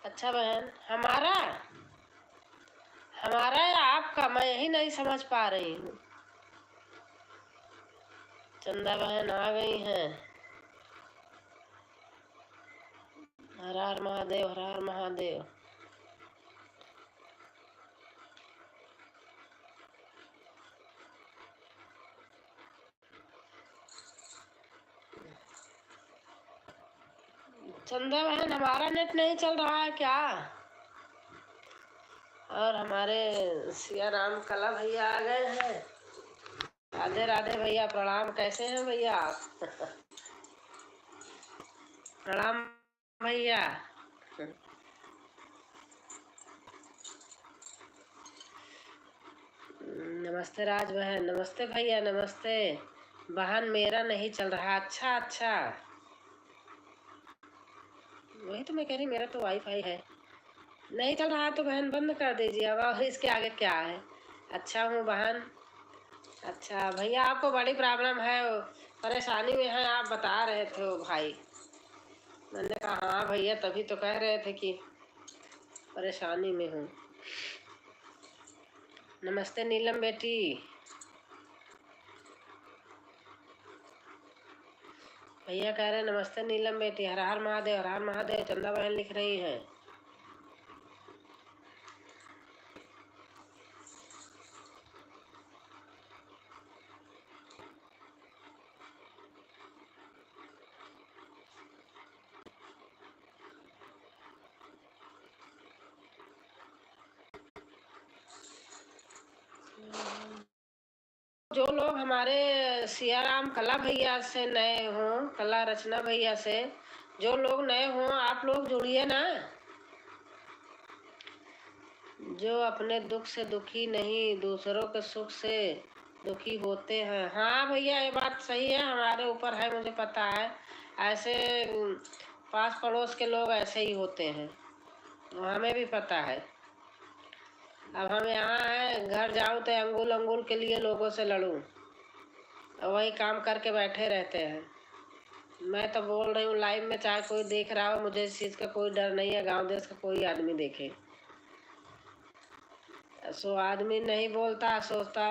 अच्छा बहन, हमारा हमारा या आपका, मैं यही नहीं समझ पा रही हूँ। चंदा बहन आ गई हैं। हर हर महादेव, हर हर महादेव। चंदा बहन, हमारा नेट नहीं चल रहा है क्या? और हमारे सिया राम कला भैया आ गए हैं। राधे राधे भैया, प्रणाम। कैसे हैं भैया आप? प्रणाम भैया। नमस्ते राज बहन। नमस्ते भैया, नमस्ते बहन। मेरा नहीं चल रहा। अच्छा अच्छा, वही तो मैं कह रही, मेरा तो वाईफाई है। नहीं चल रहा तो बहन बंद कर दीजिए अब, और इसके आगे क्या है। अच्छा हूँ बहन। अच्छा भैया, आपको बड़ी प्रॉब्लम है, परेशानी में है, आप बता रहे थे वो भाई। मैंने कहा हाँ भैया, तभी तो कह रहे थे कि परेशानी में हूँ। नमस्ते नीलम बेटी। भैया कह रहे नमस्ते नीलम बेटी। हर हर महादेव, हर हर महादेव। चंदा बहन लिख रही है। जो लोग हमारे सियाराम कला भैया से नए हों, कला रचना भैया से जो लोग नए हों, आप लोग जुड़िए ना। जो अपने दुख से दुखी नहीं, दूसरों के सुख से दुखी होते हैं। हाँ भैया ये बात सही है, हमारे ऊपर है, मुझे पता है। ऐसे पास पड़ोस के लोग ऐसे ही होते हैं, हमें भी पता है। अब हम यहाँ हैं, घर जाऊँ तो अंगुल अंगुल के लिए लोगों से लड़ूं, और वही काम करके बैठे रहते हैं। मैं तो बोल रही हूँ लाइव में, चाहे कोई देख रहा हो, मुझे इस चीज़ का कोई डर नहीं है, गांव देश का कोई आदमी देखे। सो आदमी नहीं बोलता, सोचता,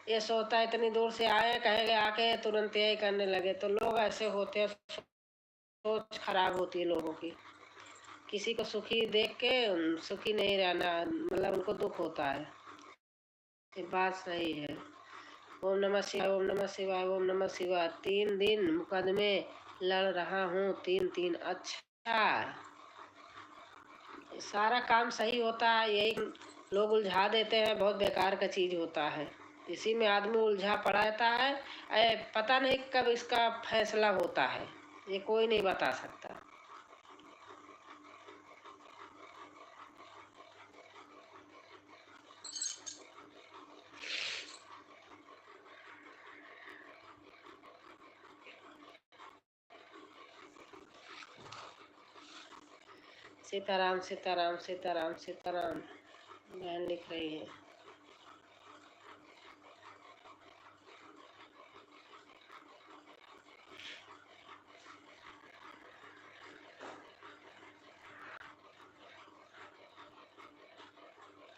ये सोचता इतनी दूर से आए, कहेंगे आके तुरंत यही करने लगे, तो लोग ऐसे होते हैं। सोच खराब होती है लोगों की। किसी को सुखी देख के सुखी नहीं रहना, मतलब उनको दुख होता है। ये बात सही है। ओम नमः शिवाय, ओम नमः शिवाय, ओम नमः शिवाय। 3 दिन मुकदमे लड़ रहा हूँ, 3 अच्छा सारा काम सही होता है, यही लोग उलझा देते हैं, बहुत बेकार का चीज होता है। इसी में आदमी उलझा पड़ा रहता है। पता नहीं कब इसका फैसला होता है, ये कोई नहीं बता सकता। सीताराम सीताराम सीताराम सीताराम, बहन लिख रही है।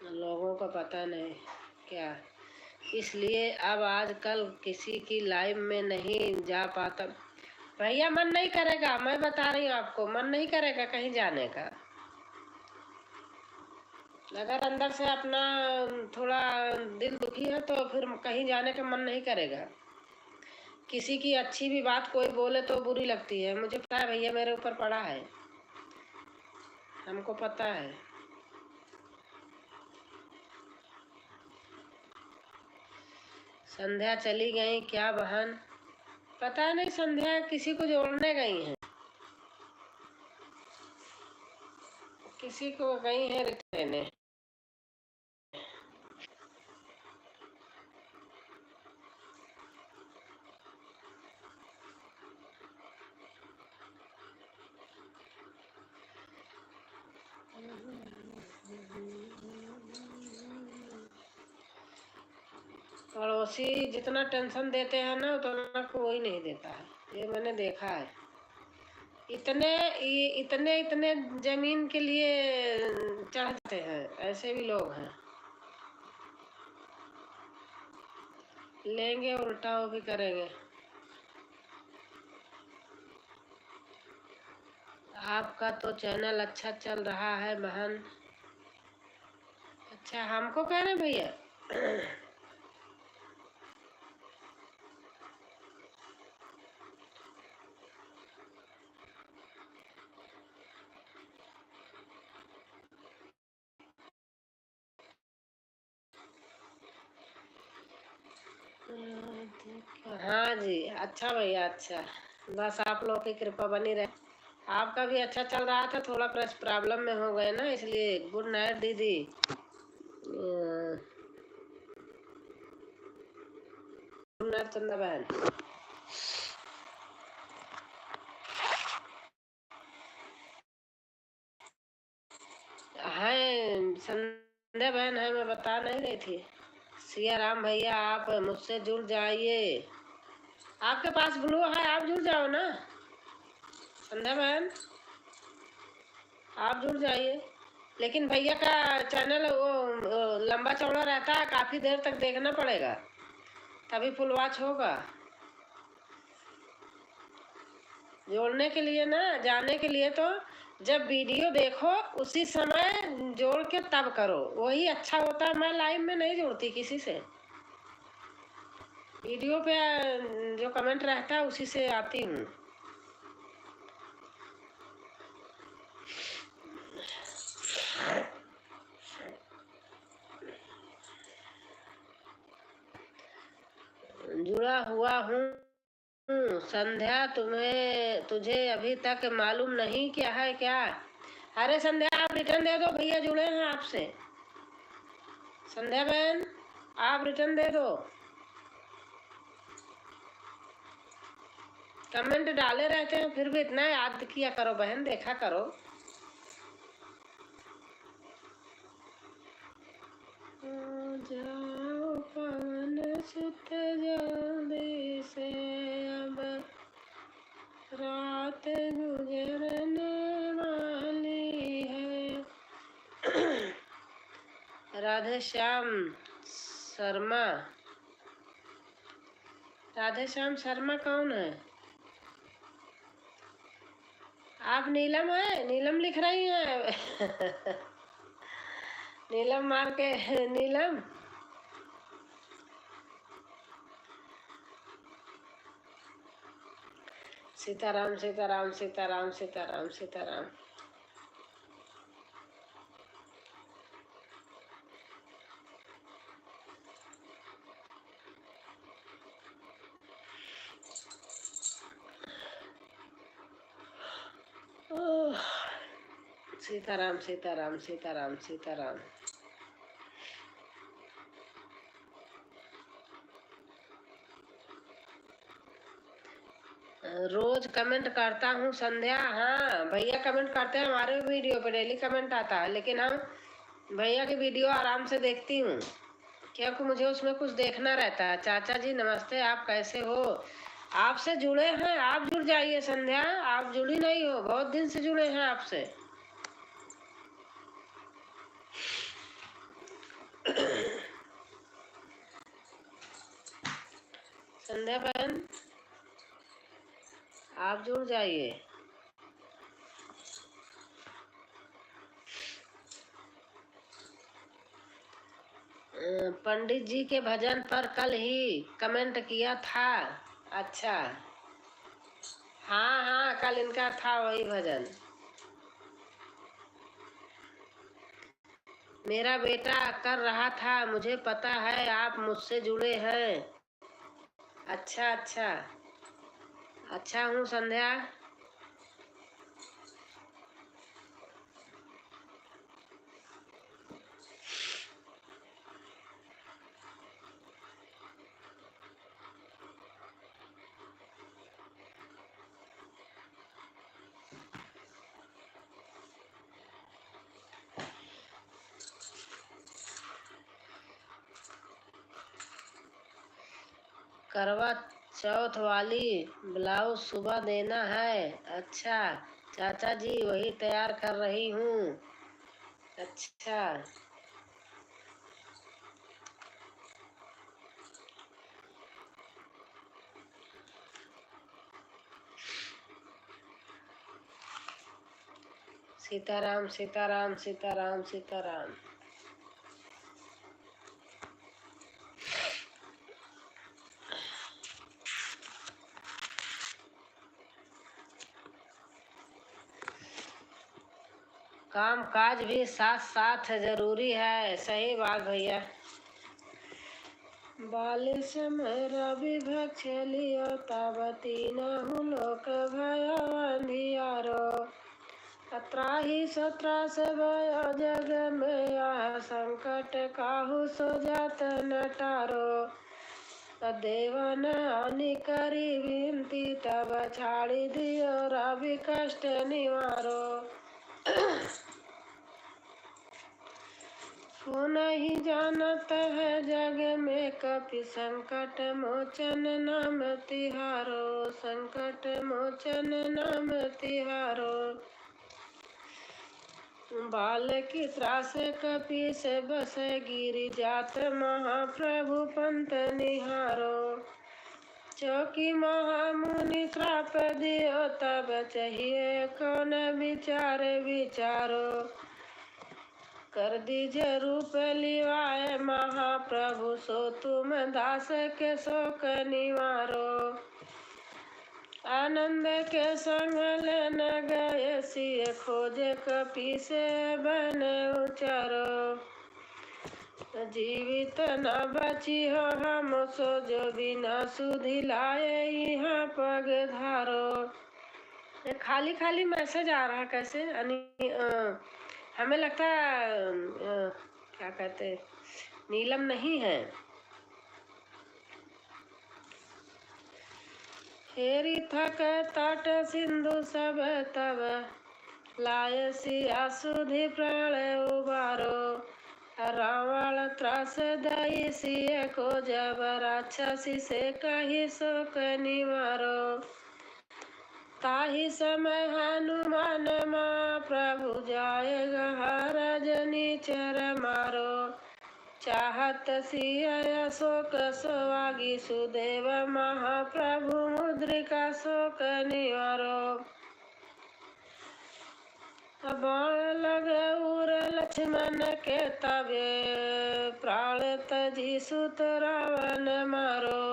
लोगों को पता नहीं क्या, इसलिए अब आजकल किसी की लाइव में नहीं जा पाता। भैया मन नहीं करेगा, मैं बता रही हूँ आपको, मन नहीं करेगा कहीं जाने का। अगर अंदर से अपना थोड़ा दिल दुखी है तो फिर कहीं जाने का मन नहीं करेगा। किसी की अच्छी भी बात कोई बोले तो बुरी लगती है, मुझे पता है भैया, मेरे ऊपर पड़ा है, हमको पता है। संध्या चली गई क्या बहन? पता नहीं, संध्या किसी को जोड़ने गई हैं, किसी को गई है रिश्ते देने। पड़ोसी जितना टेंशन देते हैं ना, उतना कोई नहीं देता है, ये मैंने देखा है। इतने इतने इतने जमीन के लिए चढ़ते हैं, ऐसे भी लोग हैं। लेंगे उल्टा वो भी करेंगे। आपका तो चैनल अच्छा चल रहा है बहन। अच्छा हमको कह रहे हैं भैया? हाँ जी, अच्छा भैया अच्छा, बस आप लोग की कृपा बनी रहे। आपका भी अच्छा चल रहा था, थोड़ा प्रॉब्लम में हो गए ना, इसलिए। गुड नाइट दीदी। गुड नाइट चंदा बहन। है संध्या बहन है, मैं बता नहीं रही थी। सिया राम भैया, आप मुझसे जुड़ जाइए। आपके पास ब्लू है, आप जुड़ जाओ ना संध्या बहन, आप जुड़ जाइए। लेकिन भैया का चैनल वो लंबा चौड़ा रहता है, काफी देर तक देखना पड़ेगा, तभी फुल वॉच होगा। जोड़ने के लिए ना, जाने के लिए तो जब वीडियो देखो उसी समय जोड़ के तब करो, वही अच्छा होता है। मैं लाइव में नहीं जोड़ती किसी से, वीडियो पे जो कमेंट रहता है उसी से आती हूँ। जुड़ा हुआ हूँ। संध्या, तुझे अभी तक मालूम नहीं क्या है क्या? अरे संध्या आप रिटर्न दे दो, भैया जुड़े हैं आपसे। संध्या बहन आप रिटर्न दे दो। कमेंट डाले रहते हैं, फिर भी इतना याद किया करो बहन, देखा करो। जाओ पवन सुत जल्दी से, अब रात गुजरने वाली है। राधे श्याम शर्मा, राधे श्याम शर्मा कौन है? आप नीलम है? नीलम लिख रही हैं? नीलम मार के नीलम। सीताराम सीताराम सीताराम सीताराम सीताराम। सीताराम सीताराम सीताराम सीताराम। रोज कमेंट करता हूँ संध्या। हाँ भैया कमेंट करते हैं हमारे वीडियो पे, डेली कमेंट आता है, लेकिन हम भैया की वीडियो आराम से देखती हूँ क्योंकि मुझे उसमें कुछ देखना रहता है। चाचा जी नमस्ते, आप कैसे हो? आपसे जुड़े हैं, आप जुड़ जाइए संध्या, आप जुड़ी नहीं हो, बहुत दिन से जुड़े हैं आपसे। संध्या बहन आप जुड़ जाइए। पंडित जी के भजन पर कल ही कमेंट किया था। अच्छा, हाँ हाँ कल इनका था वही भजन। मेरा बेटा कर रहा था, मुझे पता है आप मुझसे जुड़े हैं। अच्छा अच्छा, अच्छा हूँ संध्या। करवा चौथ वाली ब्लाउज सुबह देना है। अच्छा चाचा जी वही तैयार कर रही हूँ। अच्छा सीताराम सीताराम सीताराम सीताराम। काम काज भी साथ साथ जरूरी है। सही बात भैया। बाले समय रवि भक्ष लियो, तब तीनहु लोक भयो अंधियारो। अत्राहि सत्रास भयो जग में, आह संकट काहू सो जात नटारो। देवन अनि करी विनती, तब छाड़ी दियो रवि कष्ट निवारो। को नहीं जानत है जग में, कपि संकट मोचन नाम तिहारो। संकट मोचन नाम तिहारो। बाल की त्रास कपि से बस, गिरि जात महाप्रभु पंत निहारो। चौकी महामुनि श्राप दियो, तब चाहिए कौन विचार विचारो। कर दीजिए रूप लिवाए महाप्रभु, सो तुम दास के शोक निवारो। आनंद के संग लेन गए, सिय खोजे कपि से बन उचारो। जीवित न बची हो हम, सो जो बिना सुधि लाए यहाँ पग धारो। खाली खाली मैसेज आ रहा कैसे? हमें लगता है क्या कहते, नीलम नहीं है। हेरी थक तट सिंधु सब तब लाय सिया सुधि प्रलय उबारो रावण त्रास दई सिय को जब राक्षसी से कही शोक निवारो ताहि समय हनुमान मां प्रभु जाय गहर जनिचर मारो चाहत सिय शोक सोवागी सुदेव महाप्रभु मुद्रिका शोक निवारो बाण लगे उर लक्ष्मण के तबे प्राण तजी सुत रावण मारो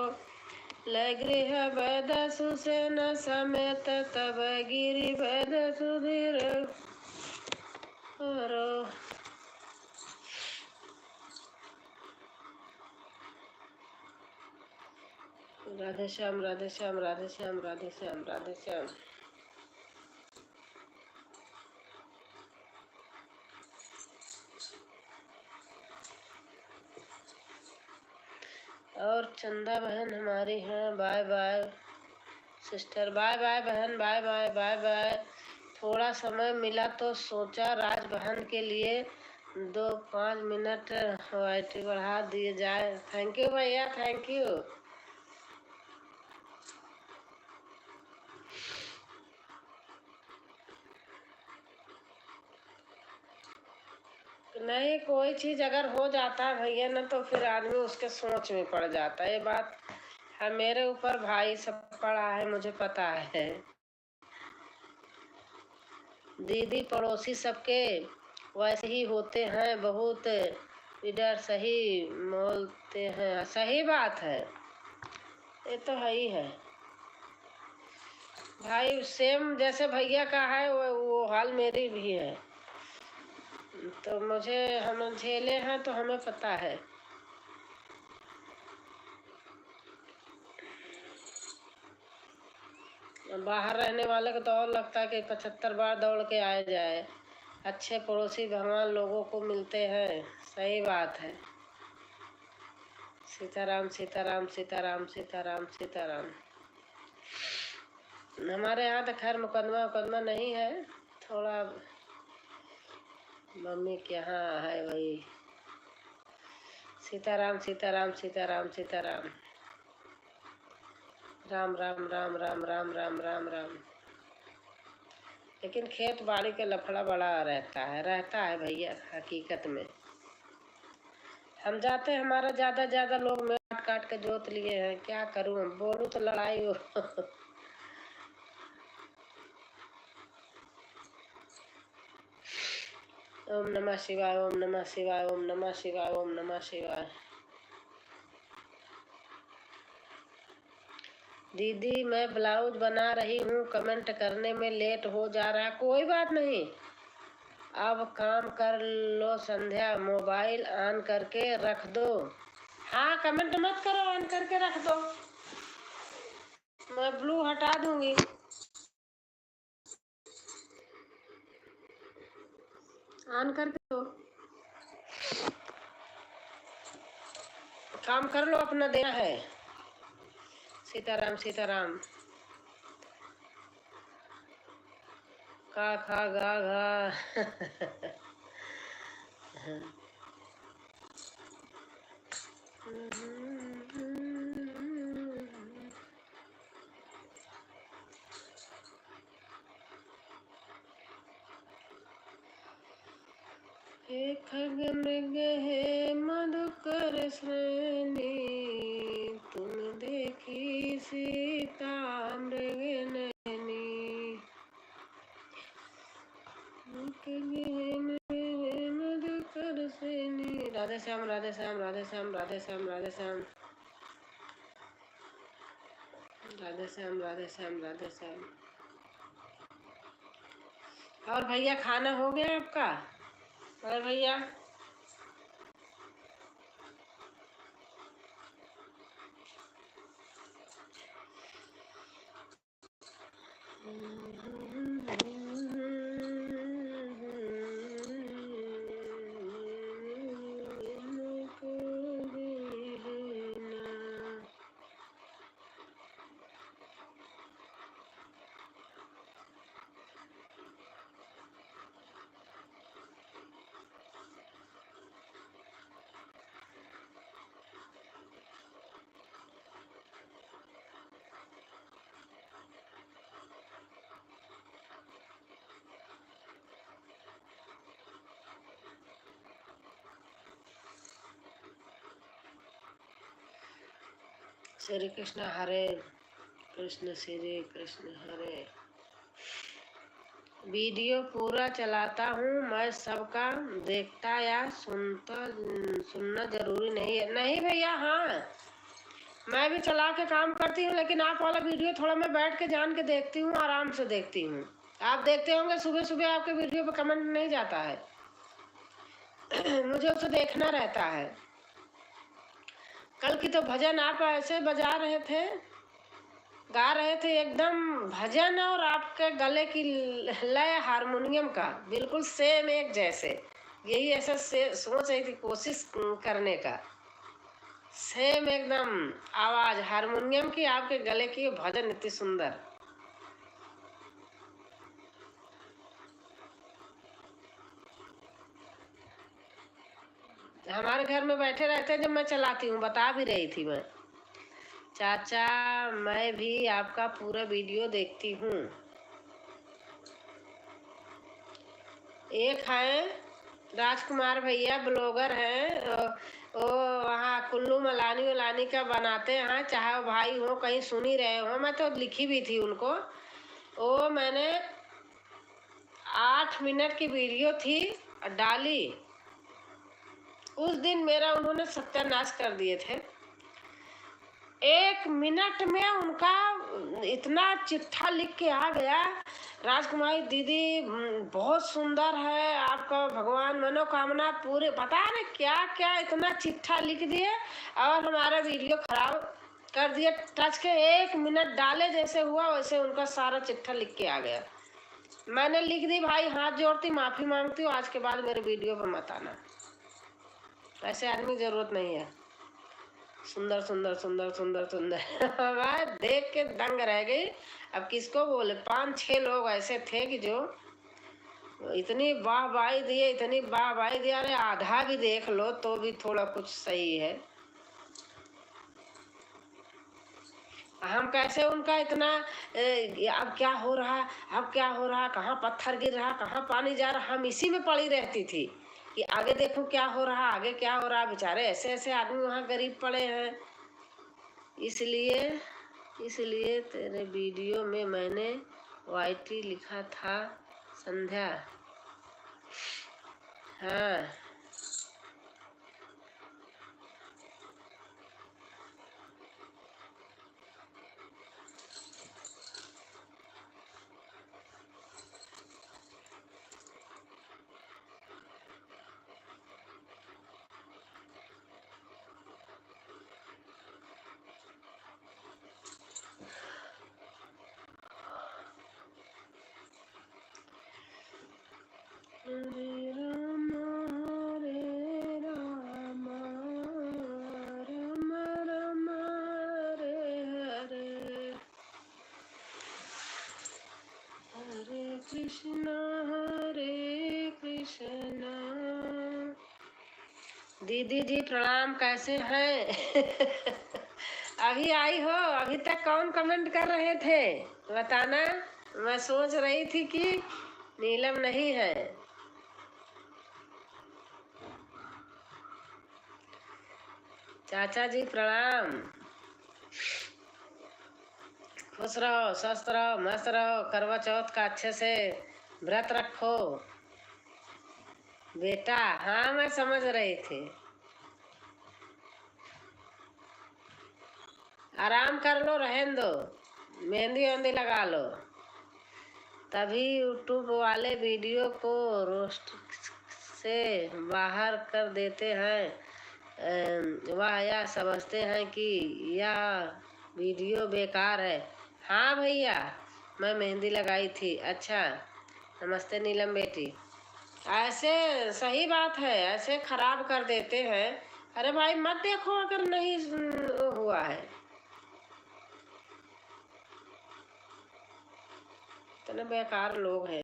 लय गृह वैद सुसेन समेत तब गिरि वैद सुधीर रो। राधे श्याम राधे श्याम राधे श्याम राधे श्याम राधे श्याम। और चंदा बहन हमारी हैं, bye bye sister, bye bye बहन, बाय बाय बाय बाय। थोड़ा समय मिला तो सोचा राज बहन के लिए 2-5 मिनट वाइटी बढ़ा दिए जाए। थैंक यू भैया, थैंक यू। नहीं, कोई चीज अगर हो जाता है भैया ना तो फिर आदमी उसके सोच में पड़ जाता है। ये बात है, मेरे ऊपर भाई सब पड़ा है, मुझे पता है। दीदी पड़ोसी सबके वैसे ही होते हैं, बहुत इधर सही बोलते हैं। सही बात है, ये तो है ही है भाई। सेम जैसे भैया का है वो हाल मेरी भी है। तो हम झेले हैं तो हमें पता है। बाहर रहने वाले को तो और लगता है कि 75 बार दौड़ के आया जाए। अच्छे पड़ोसी भगवान लोगों को मिलते हैं, सही बात है। सीताराम सीताराम सीताराम सीताराम सीताराम। हमारे यहाँ तो खैर मुकदमा नहीं है, थोड़ा मम्मी के यहाँ है वही। सीताराम सीताराम सीताराम सीताराम। राम राम राम राम राम राम राम राम। लेकिन खेत बाड़ी का लफड़ा बड़ा रहता है भैया। हकीकत में हम जाते हैं, हमारा ज्यादा लोग में काट के जोत लिए हैं। क्या करूं, हम बोलूं तो लड़ाई हो। ओम नमः शिवाय, ओम नमः शिवाय, ओम नमः शिवाय, ओम नमः शिवाय। दीदी मैं ब्लाउज बना रही हूँ, कमेंट करने में लेट हो जा रहा है। कोई बात नहीं, अब काम कर लो संध्या, मोबाइल ऑन करके रख दो। हाँ, कमेंट मत करो, ऑन करके रख दो, मैं ब्लू हटा दूंगी। ऑन करके दो, काम कर लो, अपना देना है। सीताराम सीताराम। का खा गा घा। हे खग मृग हे मधुकर श्रेणी, तुम देखी सीता मृग नैनी। मधुकर श्रेणी। राधे श्याम राधे श्याम राधे श्याम राधे श्याम राधे श्याम राधे श्याम राधे श्याम राधे श्याम। और भैया खाना हो गया आपका? और भैया श्री कृष्ण हरे कृष्ण, श्री कृष्ण हरे। वीडियो पूरा चलाता हूँ मैं, सबका देखता या सुनना जरूरी नहीं है। नहीं भैया, हाँ मैं भी चला के काम करती हूँ, लेकिन आप वाला वीडियो थोड़ा मैं बैठ के जान के देखती हूँ, आराम से देखती हूँ। आप देखते होंगे सुबह सुबह आपके वीडियो पे कमेंट नहीं जाता है। मुझे उसे देखना रहता है। कल की तो भजन आप ऐसे बजा रहे थे, गा रहे थे एकदम भजन, और आपके गले की लय हारमोनियम का बिल्कुल सेम एक जैसे। यही ऐसा सोच रही थी कोशिश करने का। सेम एकदम आवाज हारमोनियम की, आपके गले की, भजन इतनी सुंदर। हमारे घर में बैठे रहते हैं जब मैं चलाती हूँ, बता भी रही थी मैं। चाचा मैं भी आपका पूरा वीडियो देखती हूँ। एक है राजकुमार भैया, ब्लॉगर हैं, वो वहाँ कुल्लू मलानी वलानी का बनाते हैं, चाहे वो भाई हो, कहीं सुन ही रहे हो। मैं तो लिखी भी थी उनको। वो मैंने 8 मिनट की वीडियो थी डाली, उस दिन मेरा उन्होंने सत्यानाश कर दिए थे। 1 मिनट में उनका इतना चिट्ठा लिख के आ गया, राजकुमारी दीदी बहुत सुंदर है, आपका भगवान मनोकामना पूरे, पता नहीं क्या क्या इतना चिट्ठा लिख दिए, और हमारा वीडियो खराब कर दिए। टच के 1 मिनट डाले जैसे हुआ वैसे उनका सारा चिट्ठा लिख के आ गया। मैंने लिख दी, भाई हाथ जोड़ती माफी मांगती हूँ, आज के बाद मेरे वीडियो पर मत आना। ऐसे आदमी की जरूरत नहीं है। सुंदर सुंदर सुंदर सुंदर सुंदर मैं देख के दंग रह गई। अब किसको बोले, 5-6 लोग ऐसे थे कि जो इतनी वाहवाही दिए, इतनी वाहवाही दिया। अरे आधा भी देख लो तो भी थोड़ा कुछ सही है। हम कैसे उनका इतना अब क्या हो रहा, अब क्या हो रहा, कहाँ पत्थर गिर रहा, कहाँ पानी जा रहा, हम इसी में पड़ी रहती थी कि आगे देखो क्या हो रहा, आगे क्या हो रहा। बेचारे ऐसे ऐसे आदमी वहाँ गरीब पड़े हैं। इसलिए इसलिए तेरे वीडियो में मैंने वाईटी लिखा था संध्या। हाँ हरे राम राम राम हरे हरे, हरे कृष्णा हरे कृष्णा। दीदी जी प्रणाम, कैसे हैं? अभी आई हो? अभी तक कौन कमेंट कर रहे थे बताना। मैं सोच रही थी कि नीलम नहीं है। चाचा जी प्रणाम। खुश रहो, स्वस्थ रहो, मस्त रहो, करवा चौथ का अच्छे से व्रत रखो बेटा। हाँ मैं समझ रही थी। आराम कर लो, रहन दो, मेहंदी वेहंदी लगा लो, तभी यूट्यूब वाले वीडियो को रोस्ट से बाहर कर देते हैं। वह यह समझते हैं कि यह वीडियो बेकार है। हाँ भैया, मैं मेहंदी लगाई थी। अच्छा, नमस्ते नीलम बेटी। ऐसे सही बात है, ऐसे खराब कर देते हैं। अरे भाई मत देखो अगर नहीं हुआ है। इतने बेकार लोग हैं।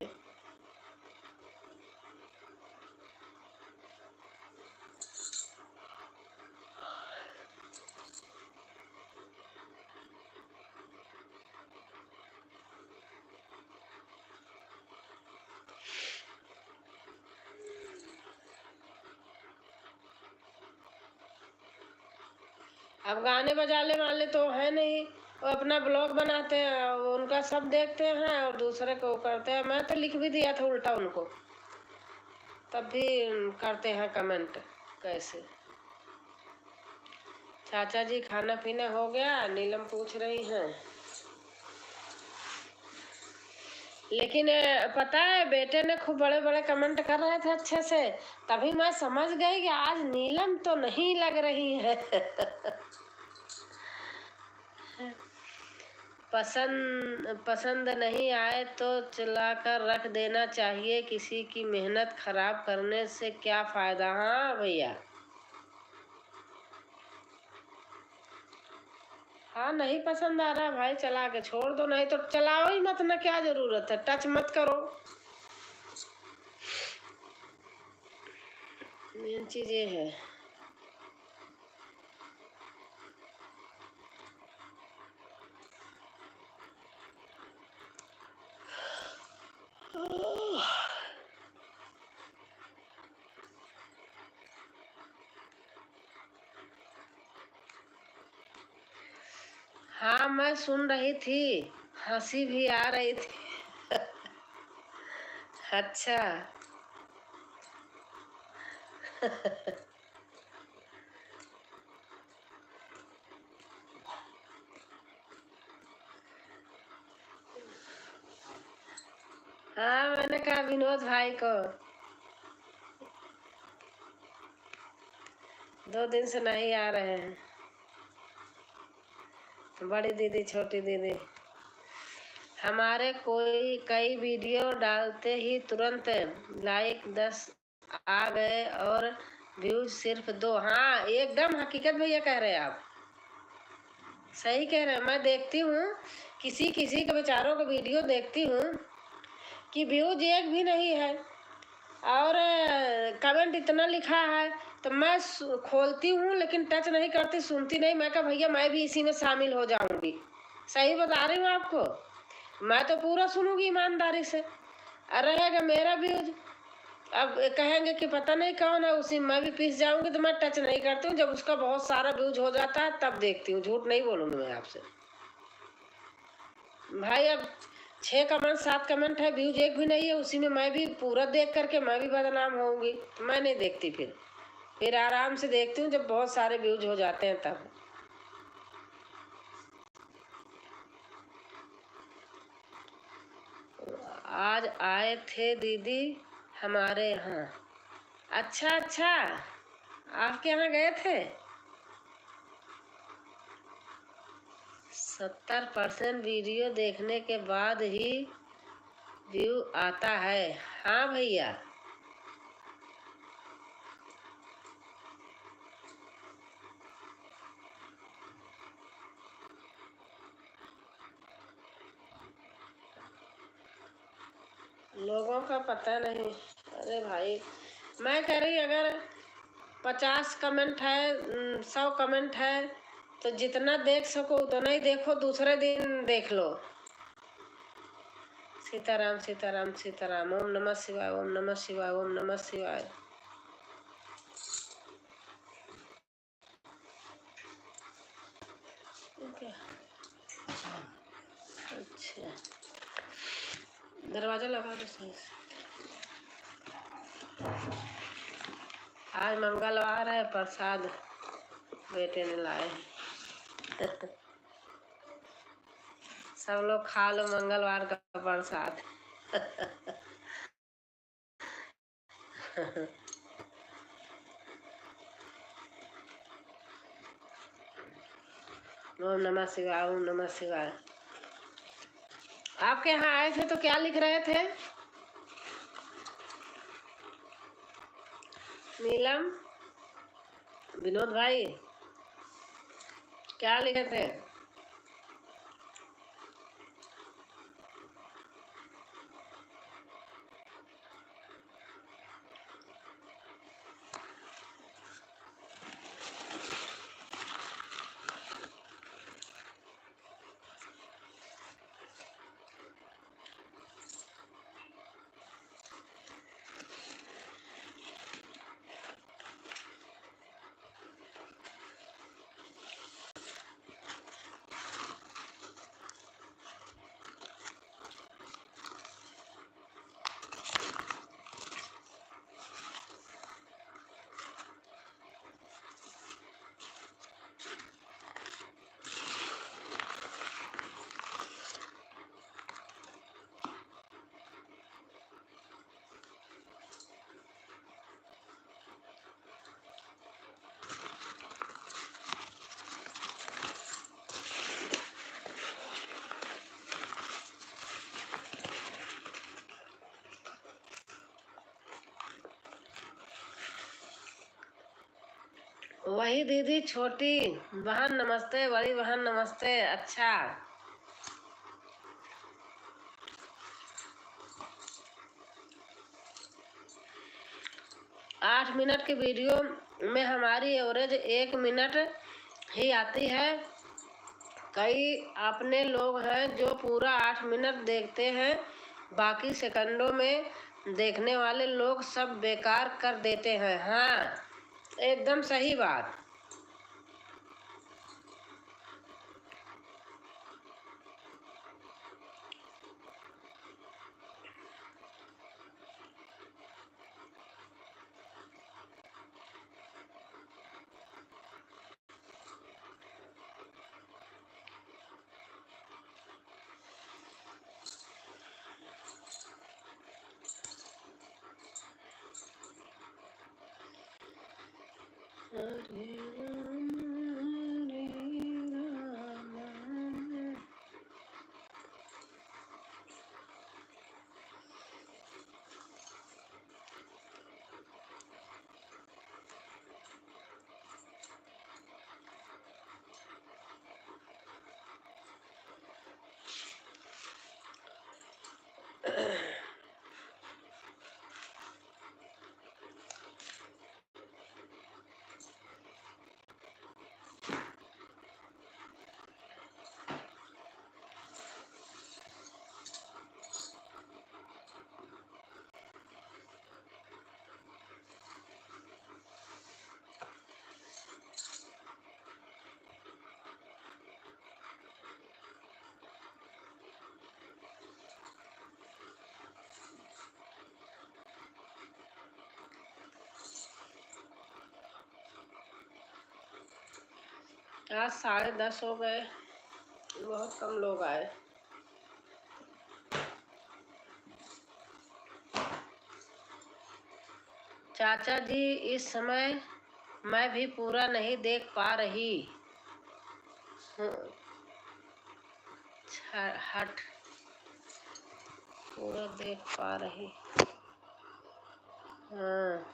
अब गाने बजाने वाले तो है नहीं, वो अपना ब्लॉग बनाते हैं, वो उनका सब देखते हैं और दूसरे को करते हैं। मैं तो लिख भी दिया था उल्टा उनको, तब भी करते हैं कमेंट कैसे। चाचा जी खाना पीना हो गया, नीलम पूछ रही हैं। लेकिन पता है बेटे ने खूब बड़े बड़े कमेंट कर रहे थे अच्छे से, तभी मैं समझ गई कि आज नीलम तो नहीं लग रही है। पसंद नहीं आए तो चलाकर रख देना चाहिए, किसी की मेहनत खराब करने से क्या फायदा। हाँ भैया, हाँ नहीं पसंद आ रहा भाई चला के छोड़ दो, नहीं तो चलाओ ही मत ना, क्या जरूरत है, टच मत करो। मेन चीज ये है। हाँ मैं सुन रही थी, हंसी भी आ रही थी। अच्छा। हाँ मैंने कहा विनोद भाई को 2 दिन से नहीं आ रहे हैं। बड़ी दीदी छोटी दीदी हमारे कोई कई वीडियो डालते ही तुरंत लाइक 10 आ गए और व्यूज सिर्फ 2। हाँ एकदम हकीकत भैया कह रहे हैं आप, सही कह रहे हैं। मैं देखती हूँ किसी किसी के बेचारों का वीडियो देखती हूँ कि व्यूज एक भी नहीं है और कमेंट इतना लिखा है, तो मैं खोलती हूँ लेकिन टच नहीं करती, सुनती नहीं। मैं कहा भैया मैं भी इसी में शामिल हो जाऊंगी, सही बता रही हूँ आपको। मैं तो पूरा सुनूंगी ईमानदारी से, और रहेगा मेरा व्यूज। अब कहेंगे कि पता नहीं कौन है, उसी मैं भी पिस जाऊंगी, तो मैं टच नहीं करती हूँ। जब उसका बहुत सारा व्यूज हो जाता है तब देखती हूँ, झूठ नहीं बोलूंगी मैं आपसे भाई। अब 6 कमेंट 7 कमेंट है, व्यूज एक भी नहीं है, उसी में मैं भी पूरा देख करके मैं भी बदनाम होऊंगी, तो मैं नहीं देखती। फिर आराम से देखती हूँ जब बहुत सारे व्यूज हो जाते हैं तब। आज आए थे दीदी हमारे यहाँ। अच्छा अच्छा, आपके यहाँ गए थे। 70% वीडियो देखने के बाद ही व्यू आता है। हाँ भैया, लोगों का पता नहीं। अरे भाई मैं कह रही अगर 50 कमेंट है 100 कमेंट है तो जितना देख सको उतना ही देखो, दूसरे दिन देख लो। सीताराम सीताराम सीताराम, ओम नमः शिवाय ओम नमः शिवाय ओम नमः शिवाय। अच्छा दरवाजा लगा दो सही से। आज मंगलवार है, प्रसाद बेटे ने लाए हैं। सब लोग खा लो मंगलवार का प्रसाद। ओम नमः शिवाय ओम नमः शिवाय। आपके यहाँ आए थे तो क्या लिख रहे थे नीलम, विनोद भाई, क्या लिखे थे। वही दीदी, छोटी बहन नमस्ते, बड़ी बहन नमस्ते। अच्छा, 8 मिनट की वीडियो में हमारी एवरेज 1 मिनट ही आती है। कई अपने लोग हैं जो पूरा 8 मिनट देखते हैं, बाकी सेकंडों में देखने वाले लोग सब बेकार कर देते हैं। हाँ, एकदम सही बात। आज 10:30 हो गए, बहुत कम लोग आए। चाचा जी, इस समय मैं भी पूरा नहीं देख पा रही हूँ। हट, पूरा देख पा रही। हाँ,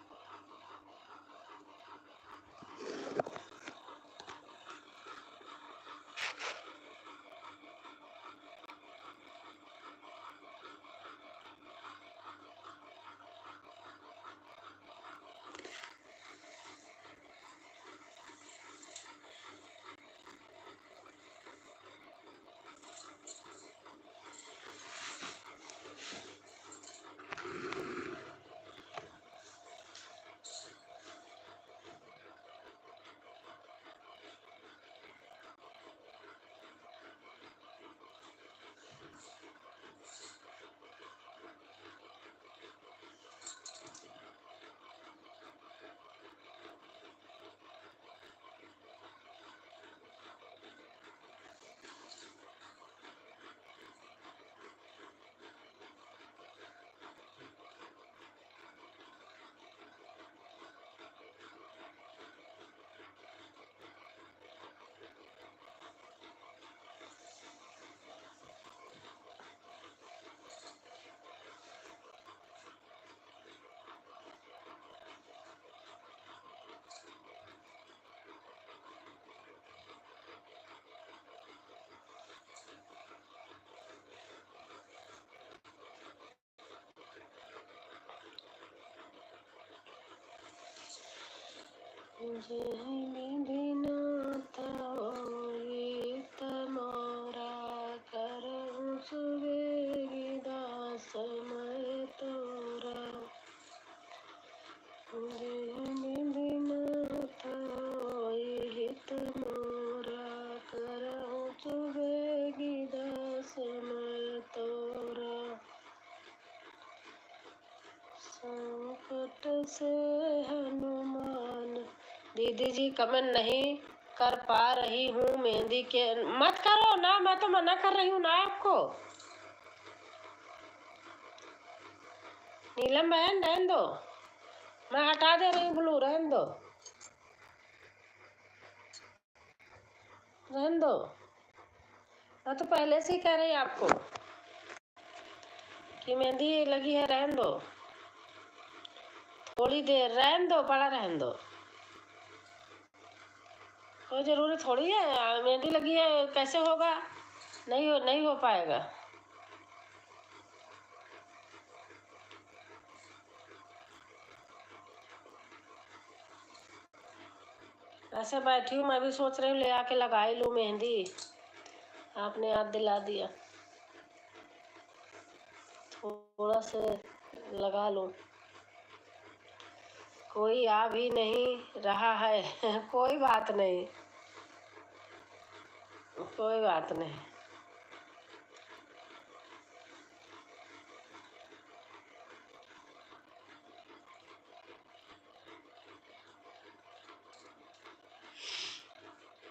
संकट से हनुमान। दीदी जी, कमेंट नहीं कर पा रही हूँ। मेहंदी के मत करो ना, मैं तो मना कर रही हूँ ना आपको। नीलम बहन, रहने दो, मैं हटा दे रही हूँ ब्लू, रहने दो, रहने दो। मैं तो पहले से ही कह रही आपको कि मेहंदी लगी है, रहने दो, थोड़ी देर रहने दो, बड़ा रहने दो। कोई ज़रूरी थोड़ी है, मेहंदी लगी है कैसे होगा? नहीं हो पाएगा। ऐसे बैठी हूँ, मैं भी सोच रही हूँ ले आके लगा ही लूँ मेहंदी। आपने याद दिला दिया, थोड़ा से लगा लूँ। कोई आ भी नहीं रहा है कोई बात नहीं, कोई बात नहीं।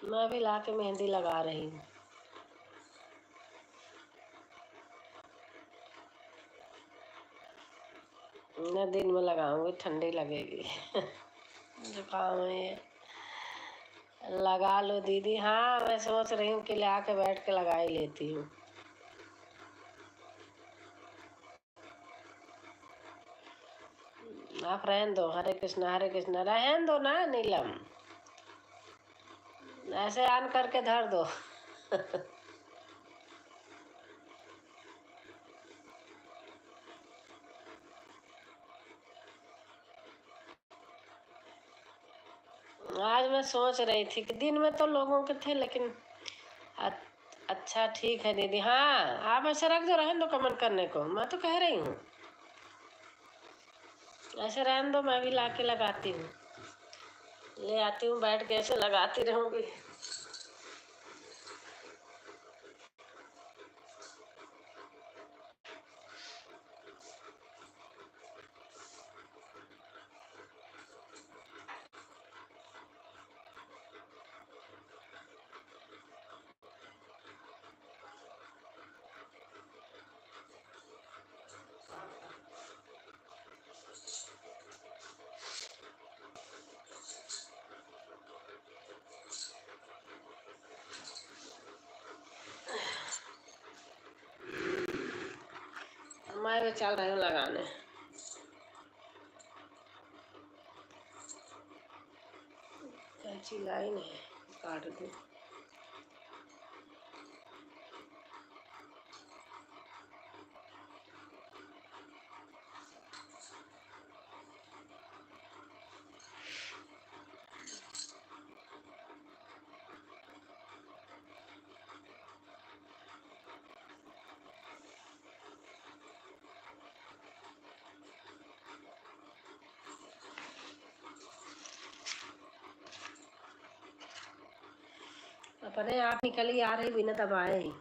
मैं भी ला के मेहंदी लगा रही हूँ। मैं दिन में लगाऊंगी, ठंडी लगेगी जुकाम है ये। लगा लो दीदी। हाँ, मैं सोच रही हूँ कि ले आके बैठ के लगा ही लेती हूँ। आप रहन दो, हरे कृष्णा रहन दो ना नीलम, ऐसे आन करके धर दो आज मैं सोच रही थी कि दिन में तो लोगों के थे, लेकिन अ- अच्छा ठीक है दीदी। हाँ, आप ऐसे रख दो, रहन दो कमेंट करने को, मैं तो कह रही हूँ ऐसे रहन दो। मैं भी ला के लगाती हूँ, ले आती हूँ, बैठ के ऐसे लगाती रहूंगी। मैं भी चल रही हूँ लगाने। कैंची लाई नहीं, काट दूँ। अपने आप निकल ही आ रही बिना दबाए ही।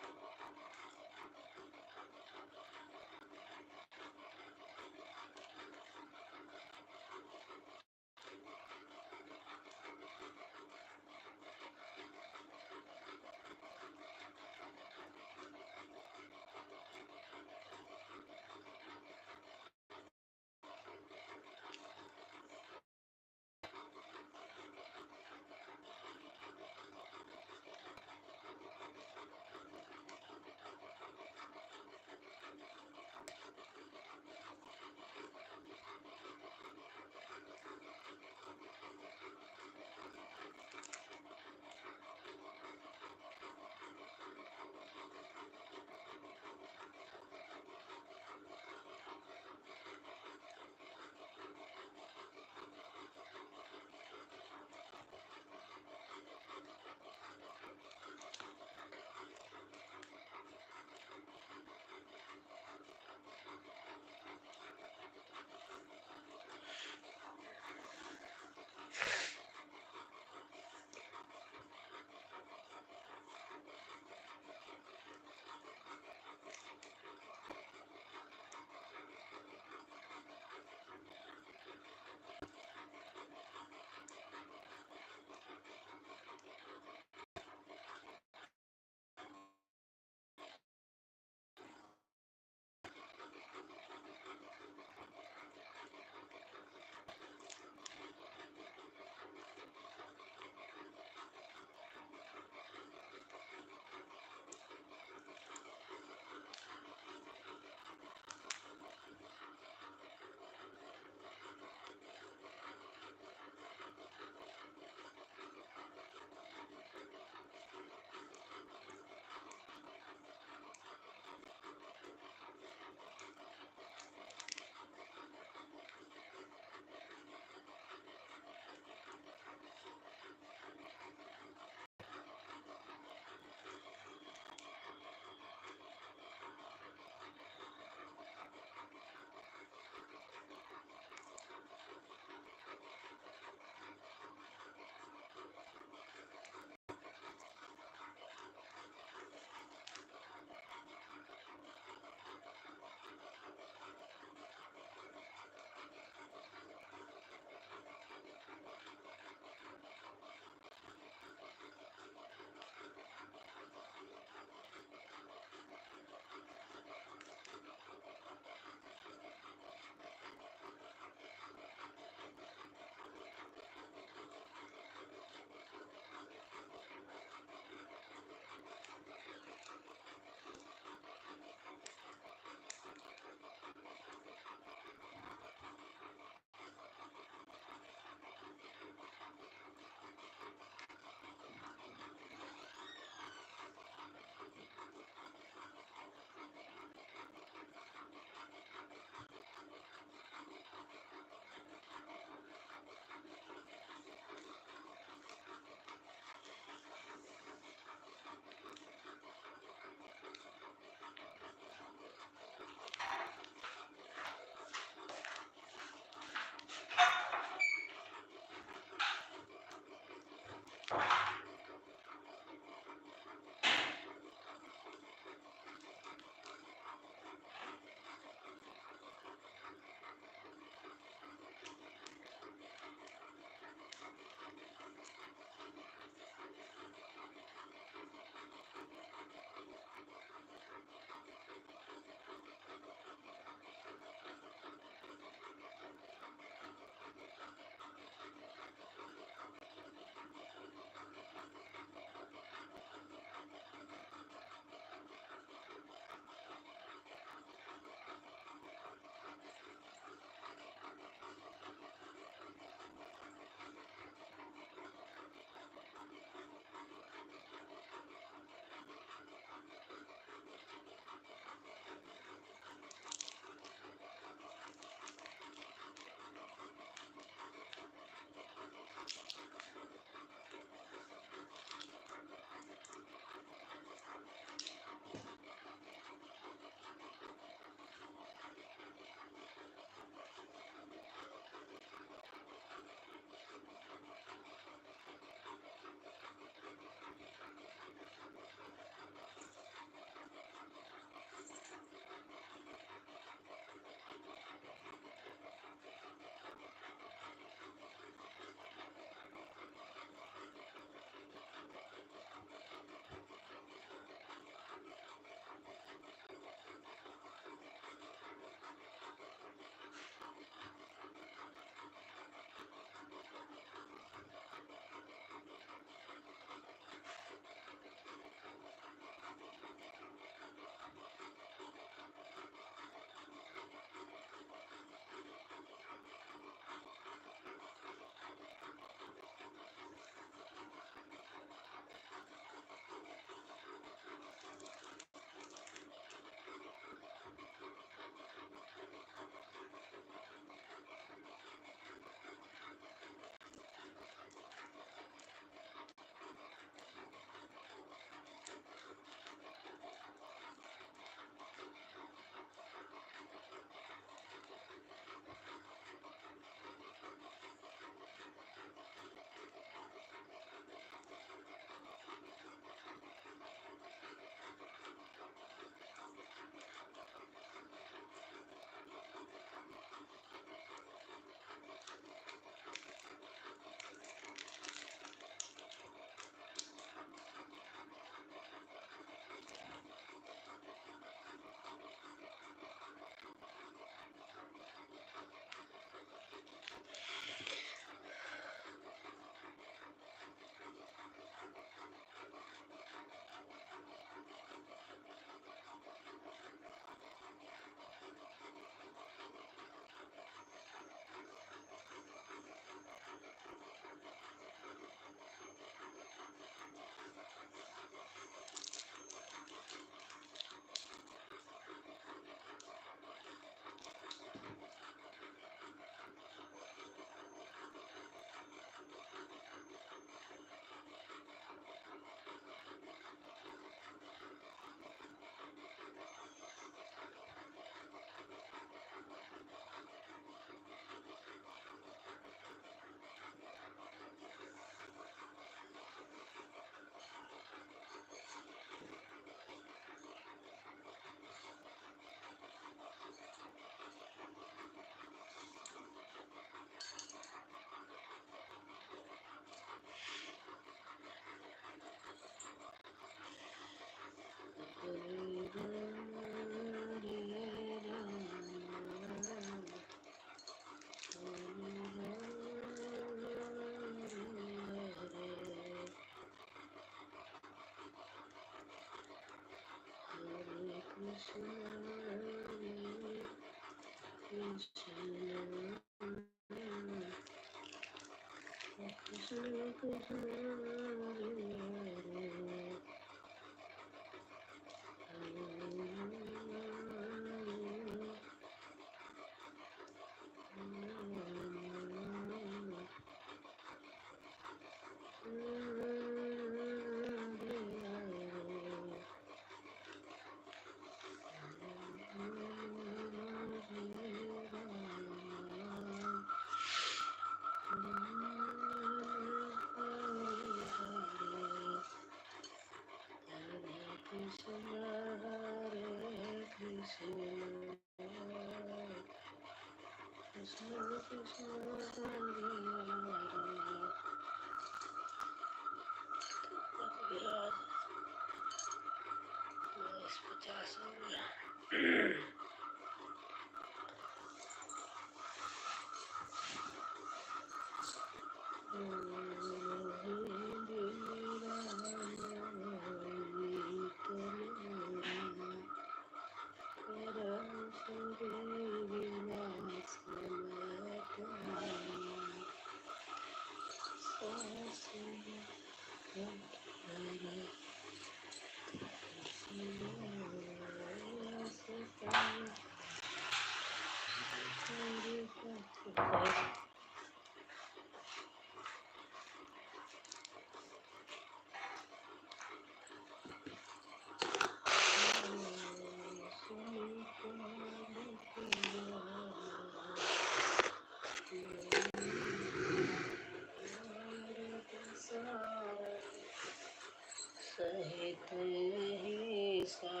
सहित ही सा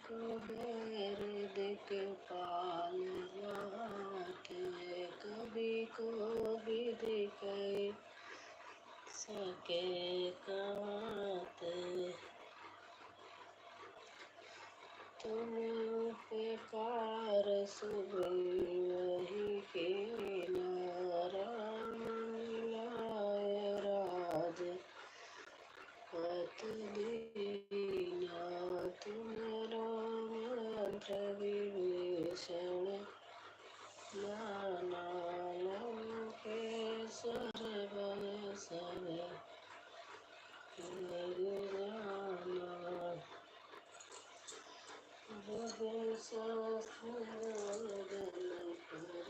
को बैर दिख पाल जाते, कभी को भी दिख सके काते, तुम पे पार सुबह वही के नारायण मिलाए राज पत दीना, तुम्हारा मंत्र विभीषण नाना लंकेश्वर सब निर्जाना, जग सहस्र गण पर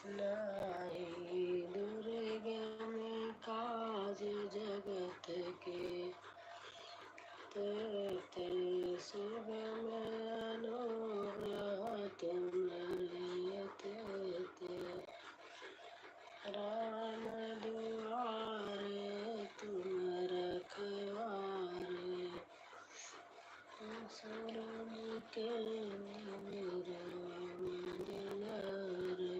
नाही दुर्गम काज जगत के, ते सुगम अनुग्रह तुम्हारे ते, राम दुआरे तुम रखवारे, सुरन के राम दुलारे,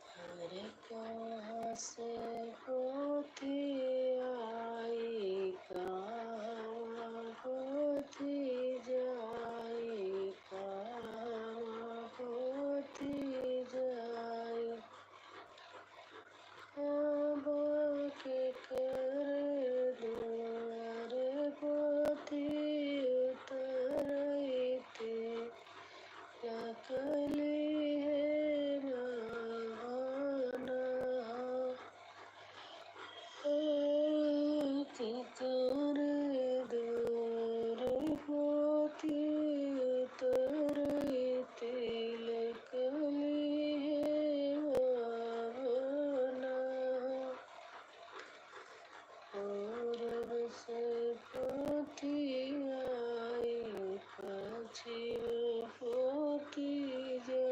हर कहाँ से होती आई, कहाँ होती जाई, कहाँ होती जाई, अब के कर द्वार पोती उतरते, लकली है महाना, कर द्वार पोती उतरते, लकली है महाना, और से पोती आई, पश्चिम पोती जा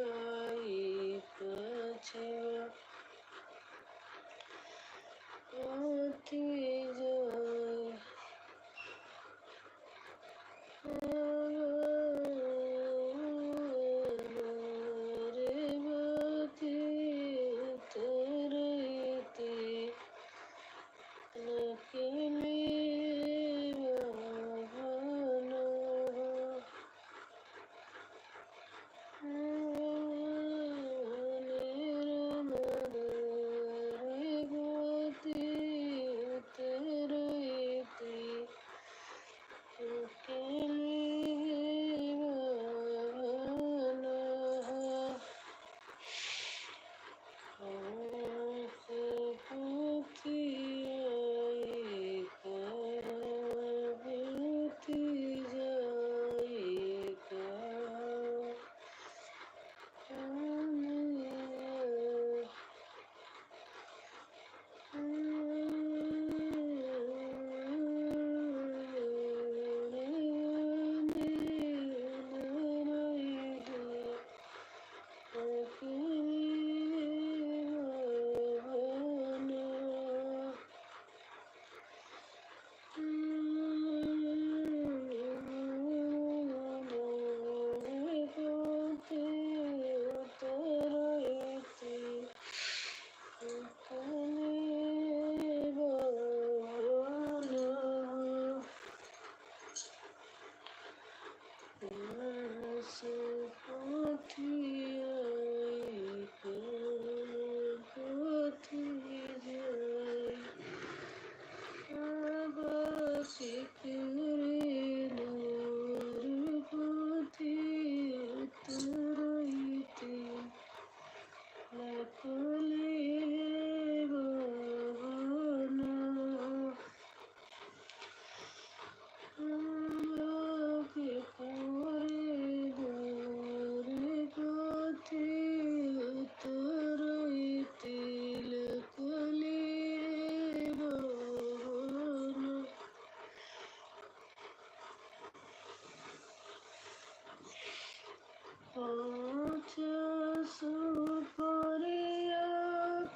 सुपुरिया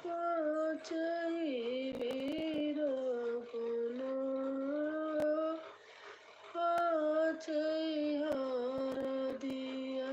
पाँचही वीरो कोनो पाँचही हरदिया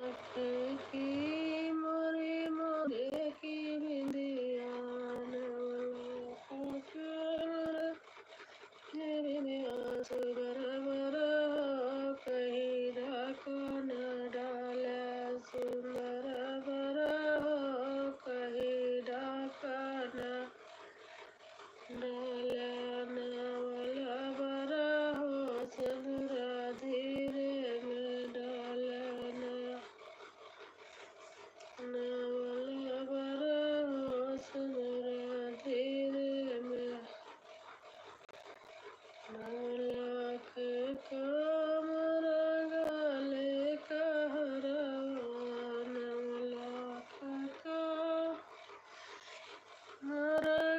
कागड़ की मोरे मोरे की बिंदिया सुगर बर कहीं ढाका न डाला सुंदर बर कहीं ढाका न डाला नवला बर सदरा धीरे में डाला नवला बर सदरा धीरे में लाख कामर गले कहरवा लाख कामर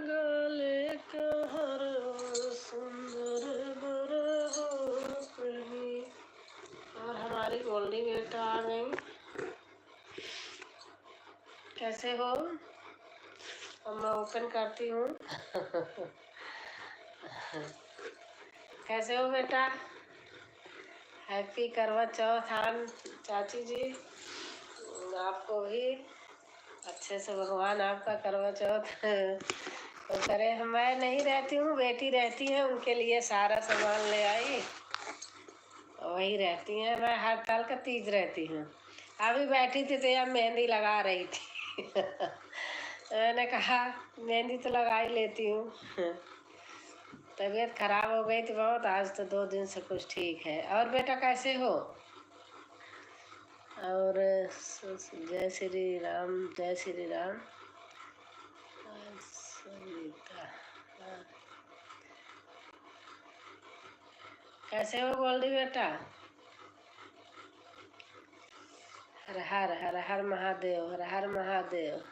गले कहरवा सुंदर बर हो प्रेमी। और हमारी गोल्डी बेटा आ गई। कैसे हो? अब मैं ओपन करती हूँ। कैसे हो बेटा? हैप्पी करवा चौथ आन चाची जी, आपको भी अच्छे से भगवान आपका करवा चौथ तो करे। मैं नहीं रहती हूँ, बेटी रहती है, उनके लिए सारा सामान ले आई, वही रहती हैं। मैं हर साल का तीज रहती हूँ। अभी बैठी थी तो यार मेहंदी लगा रही थी। मैंने कहा मेहंदी तो लगा ही लेती हूँ। तबीयत खराब हो गई थी बहुत, आज तो 2 दिन से कुछ ठीक है। और बेटा कैसे हो? और जय श्री राम, जय श्री राम। सरिता, हाँ। कैसे हो गोल्डी बेटा? हर हर हर हर महादेव, हर हर महादेव।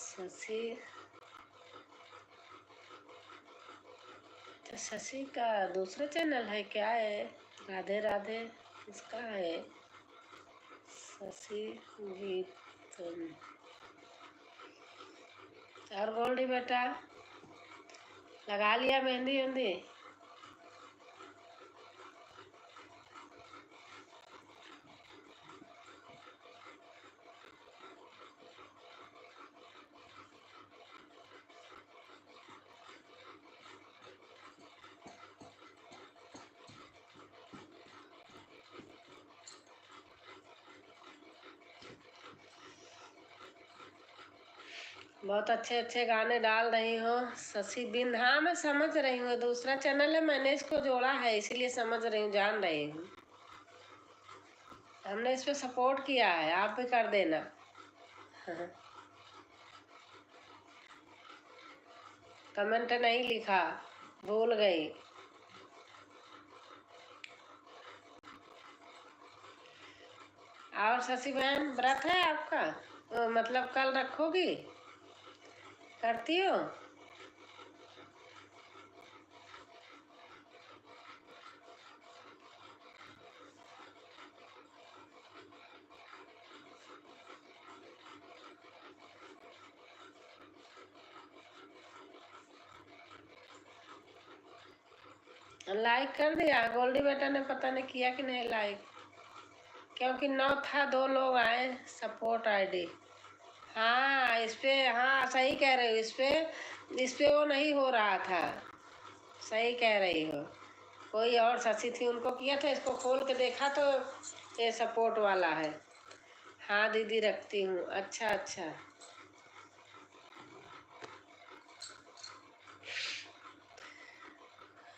शशि, तो शशि का दूसरा चैनल है क्या है? राधे राधे किसका है? शशि गीत। और गोल्डी बेटा लगा लिया मेहंदी वेहंदी? बहुत अच्छे अच्छे गाने डाल रही हो शशि बिंद। हाँ मैं समझ रही हूँ, दूसरा चैनल है, मैंने इसको जोड़ा है इसीलिए समझ रही हूँ, जान रही हूँ। हमने इस पे सपोर्ट किया है, आप भी कर देना। कमेंट नहीं लिखा, भूल गई। और शशि बहन व्रत है आपका? मतलब कल रखोगी? करती हो? लाइक कर दिया? गोल्डी बेटा ने पता नहीं किया कि नहीं लाइक, क्योंकि 9 था, 2 लोग आए सपोर्ट आईडी। हाँ इस पे, हाँ सही कह रहे हो, इस पे वो नहीं हो रहा था। सही कह रही हो। कोई और शशि थी उनको किया था, इसको खोल के देखा तो ये सपोर्ट वाला है। हाँ दीदी रखती हूँ। अच्छा अच्छा।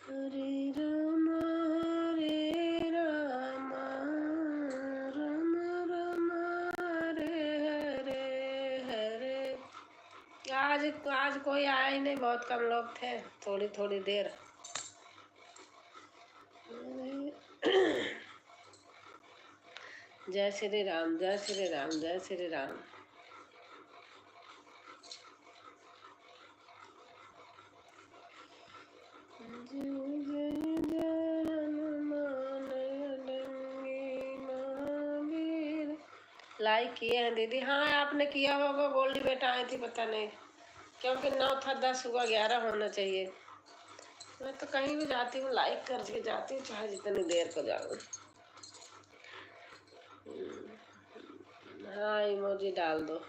हरे राम हरे राम, राम राम हरे हरे हरे। आज कोई आया ही नहीं, बहुत कम लोग थे, थोड़ी थोड़ी देर। जय श्री राम, जय श्री राम, जय श्री राम। जय जय जय हनुमान लंगी महावीर। लाइक किए हैं दीदी? हाँ आपने किया होगा, गोल्डी बेटा आई थी पता नहीं, क्योंकि 9 था, 10 हुआ, 11 होना चाहिए। मैं तो कहीं भी जाती हूँ लाइक करके जाती हूँ, चाहे जितनी देर को जाऊँ। हाँ इमोजी डाल दो।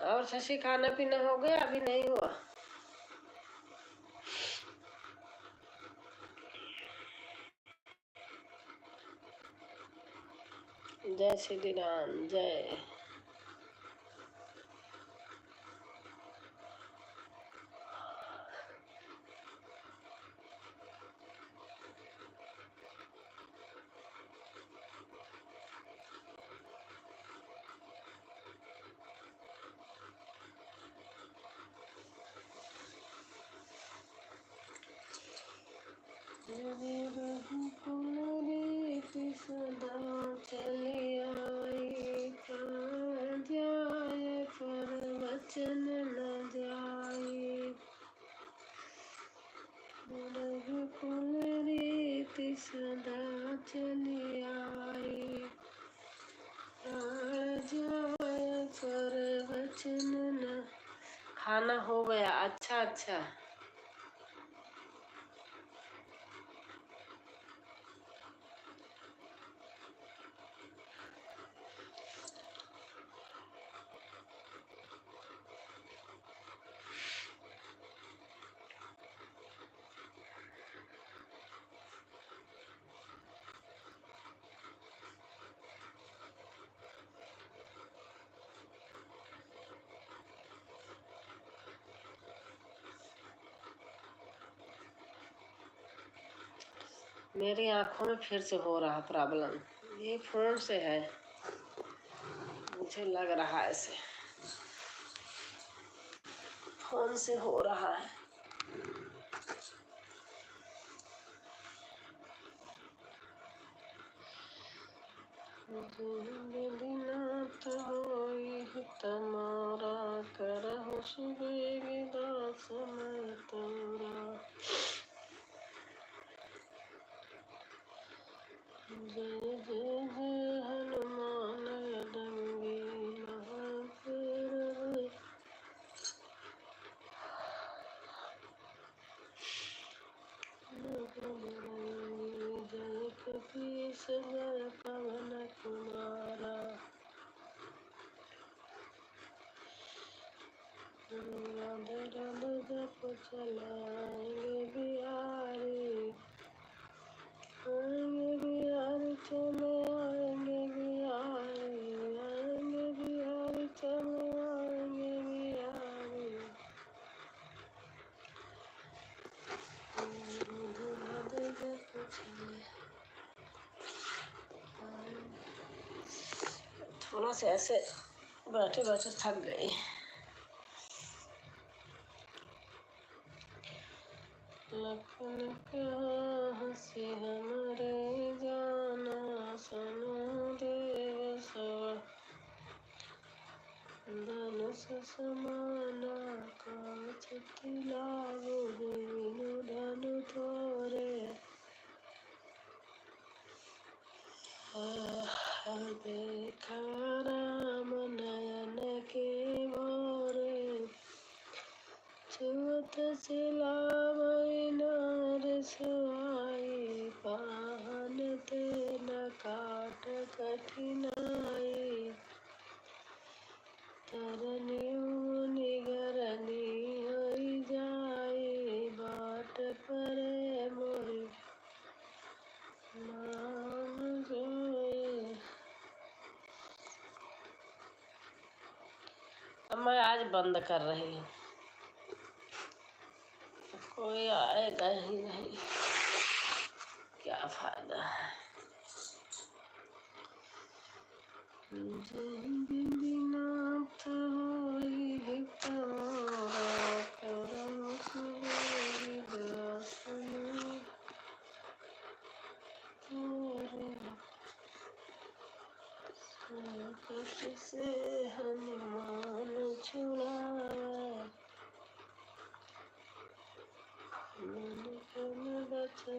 और शशि खाना पीना हो गया? अभी नहीं हुआ? जय श्री राम, जय। यदि रघुकुल रीति सदा चली आई, प्राण जाए पर वचन न जाए। रघुकुल रीति सदा चली आई, प्राण जाए पर वचन न। खाना हो गया। अच्छा अच्छा। मेरी आंखों में फिर से हो रहा प्रॉब्लम। ये फोन से है, मुझे लग रहा है ऐसे फोन से हो रहा है। दीनानाथ होई तमारा, करहु सुबेग दास मैं तोरा। जय जय जय हनुमान अडंगी महावीर। जय कपीस जय पवन कुमारा। राधे राधे जप चलाएंगे बिहारी, आएंगे बिहारी चले आएंगे बिहारी, आएंगे बिहारी चले आएंगे बिहारी। राधे राधे जप चले। थोड़ा सा ऐसे बैठे बैठे थक गई। लखन कहा हंसी हमरे जाना, सुनो देव सवा धनुष समाना। कांच तिलावो दीनु धनु थोरे, देखा राम नयन के भोरे। छुअत सिलावै नार सुहाई, पाहन ते न काट कठिनाई। तरनी निगरनी होई जाई, बाट परे मोहि नाम जोई। अब मैं आज बंद कर रही हूँ, कोई आएगा ही नहीं, क्या फायदा है। जय दीनानाथ होई तमारा, करहु सुबेग दास मैं तोरे। संकट से हनुमान छुड़ावे, मन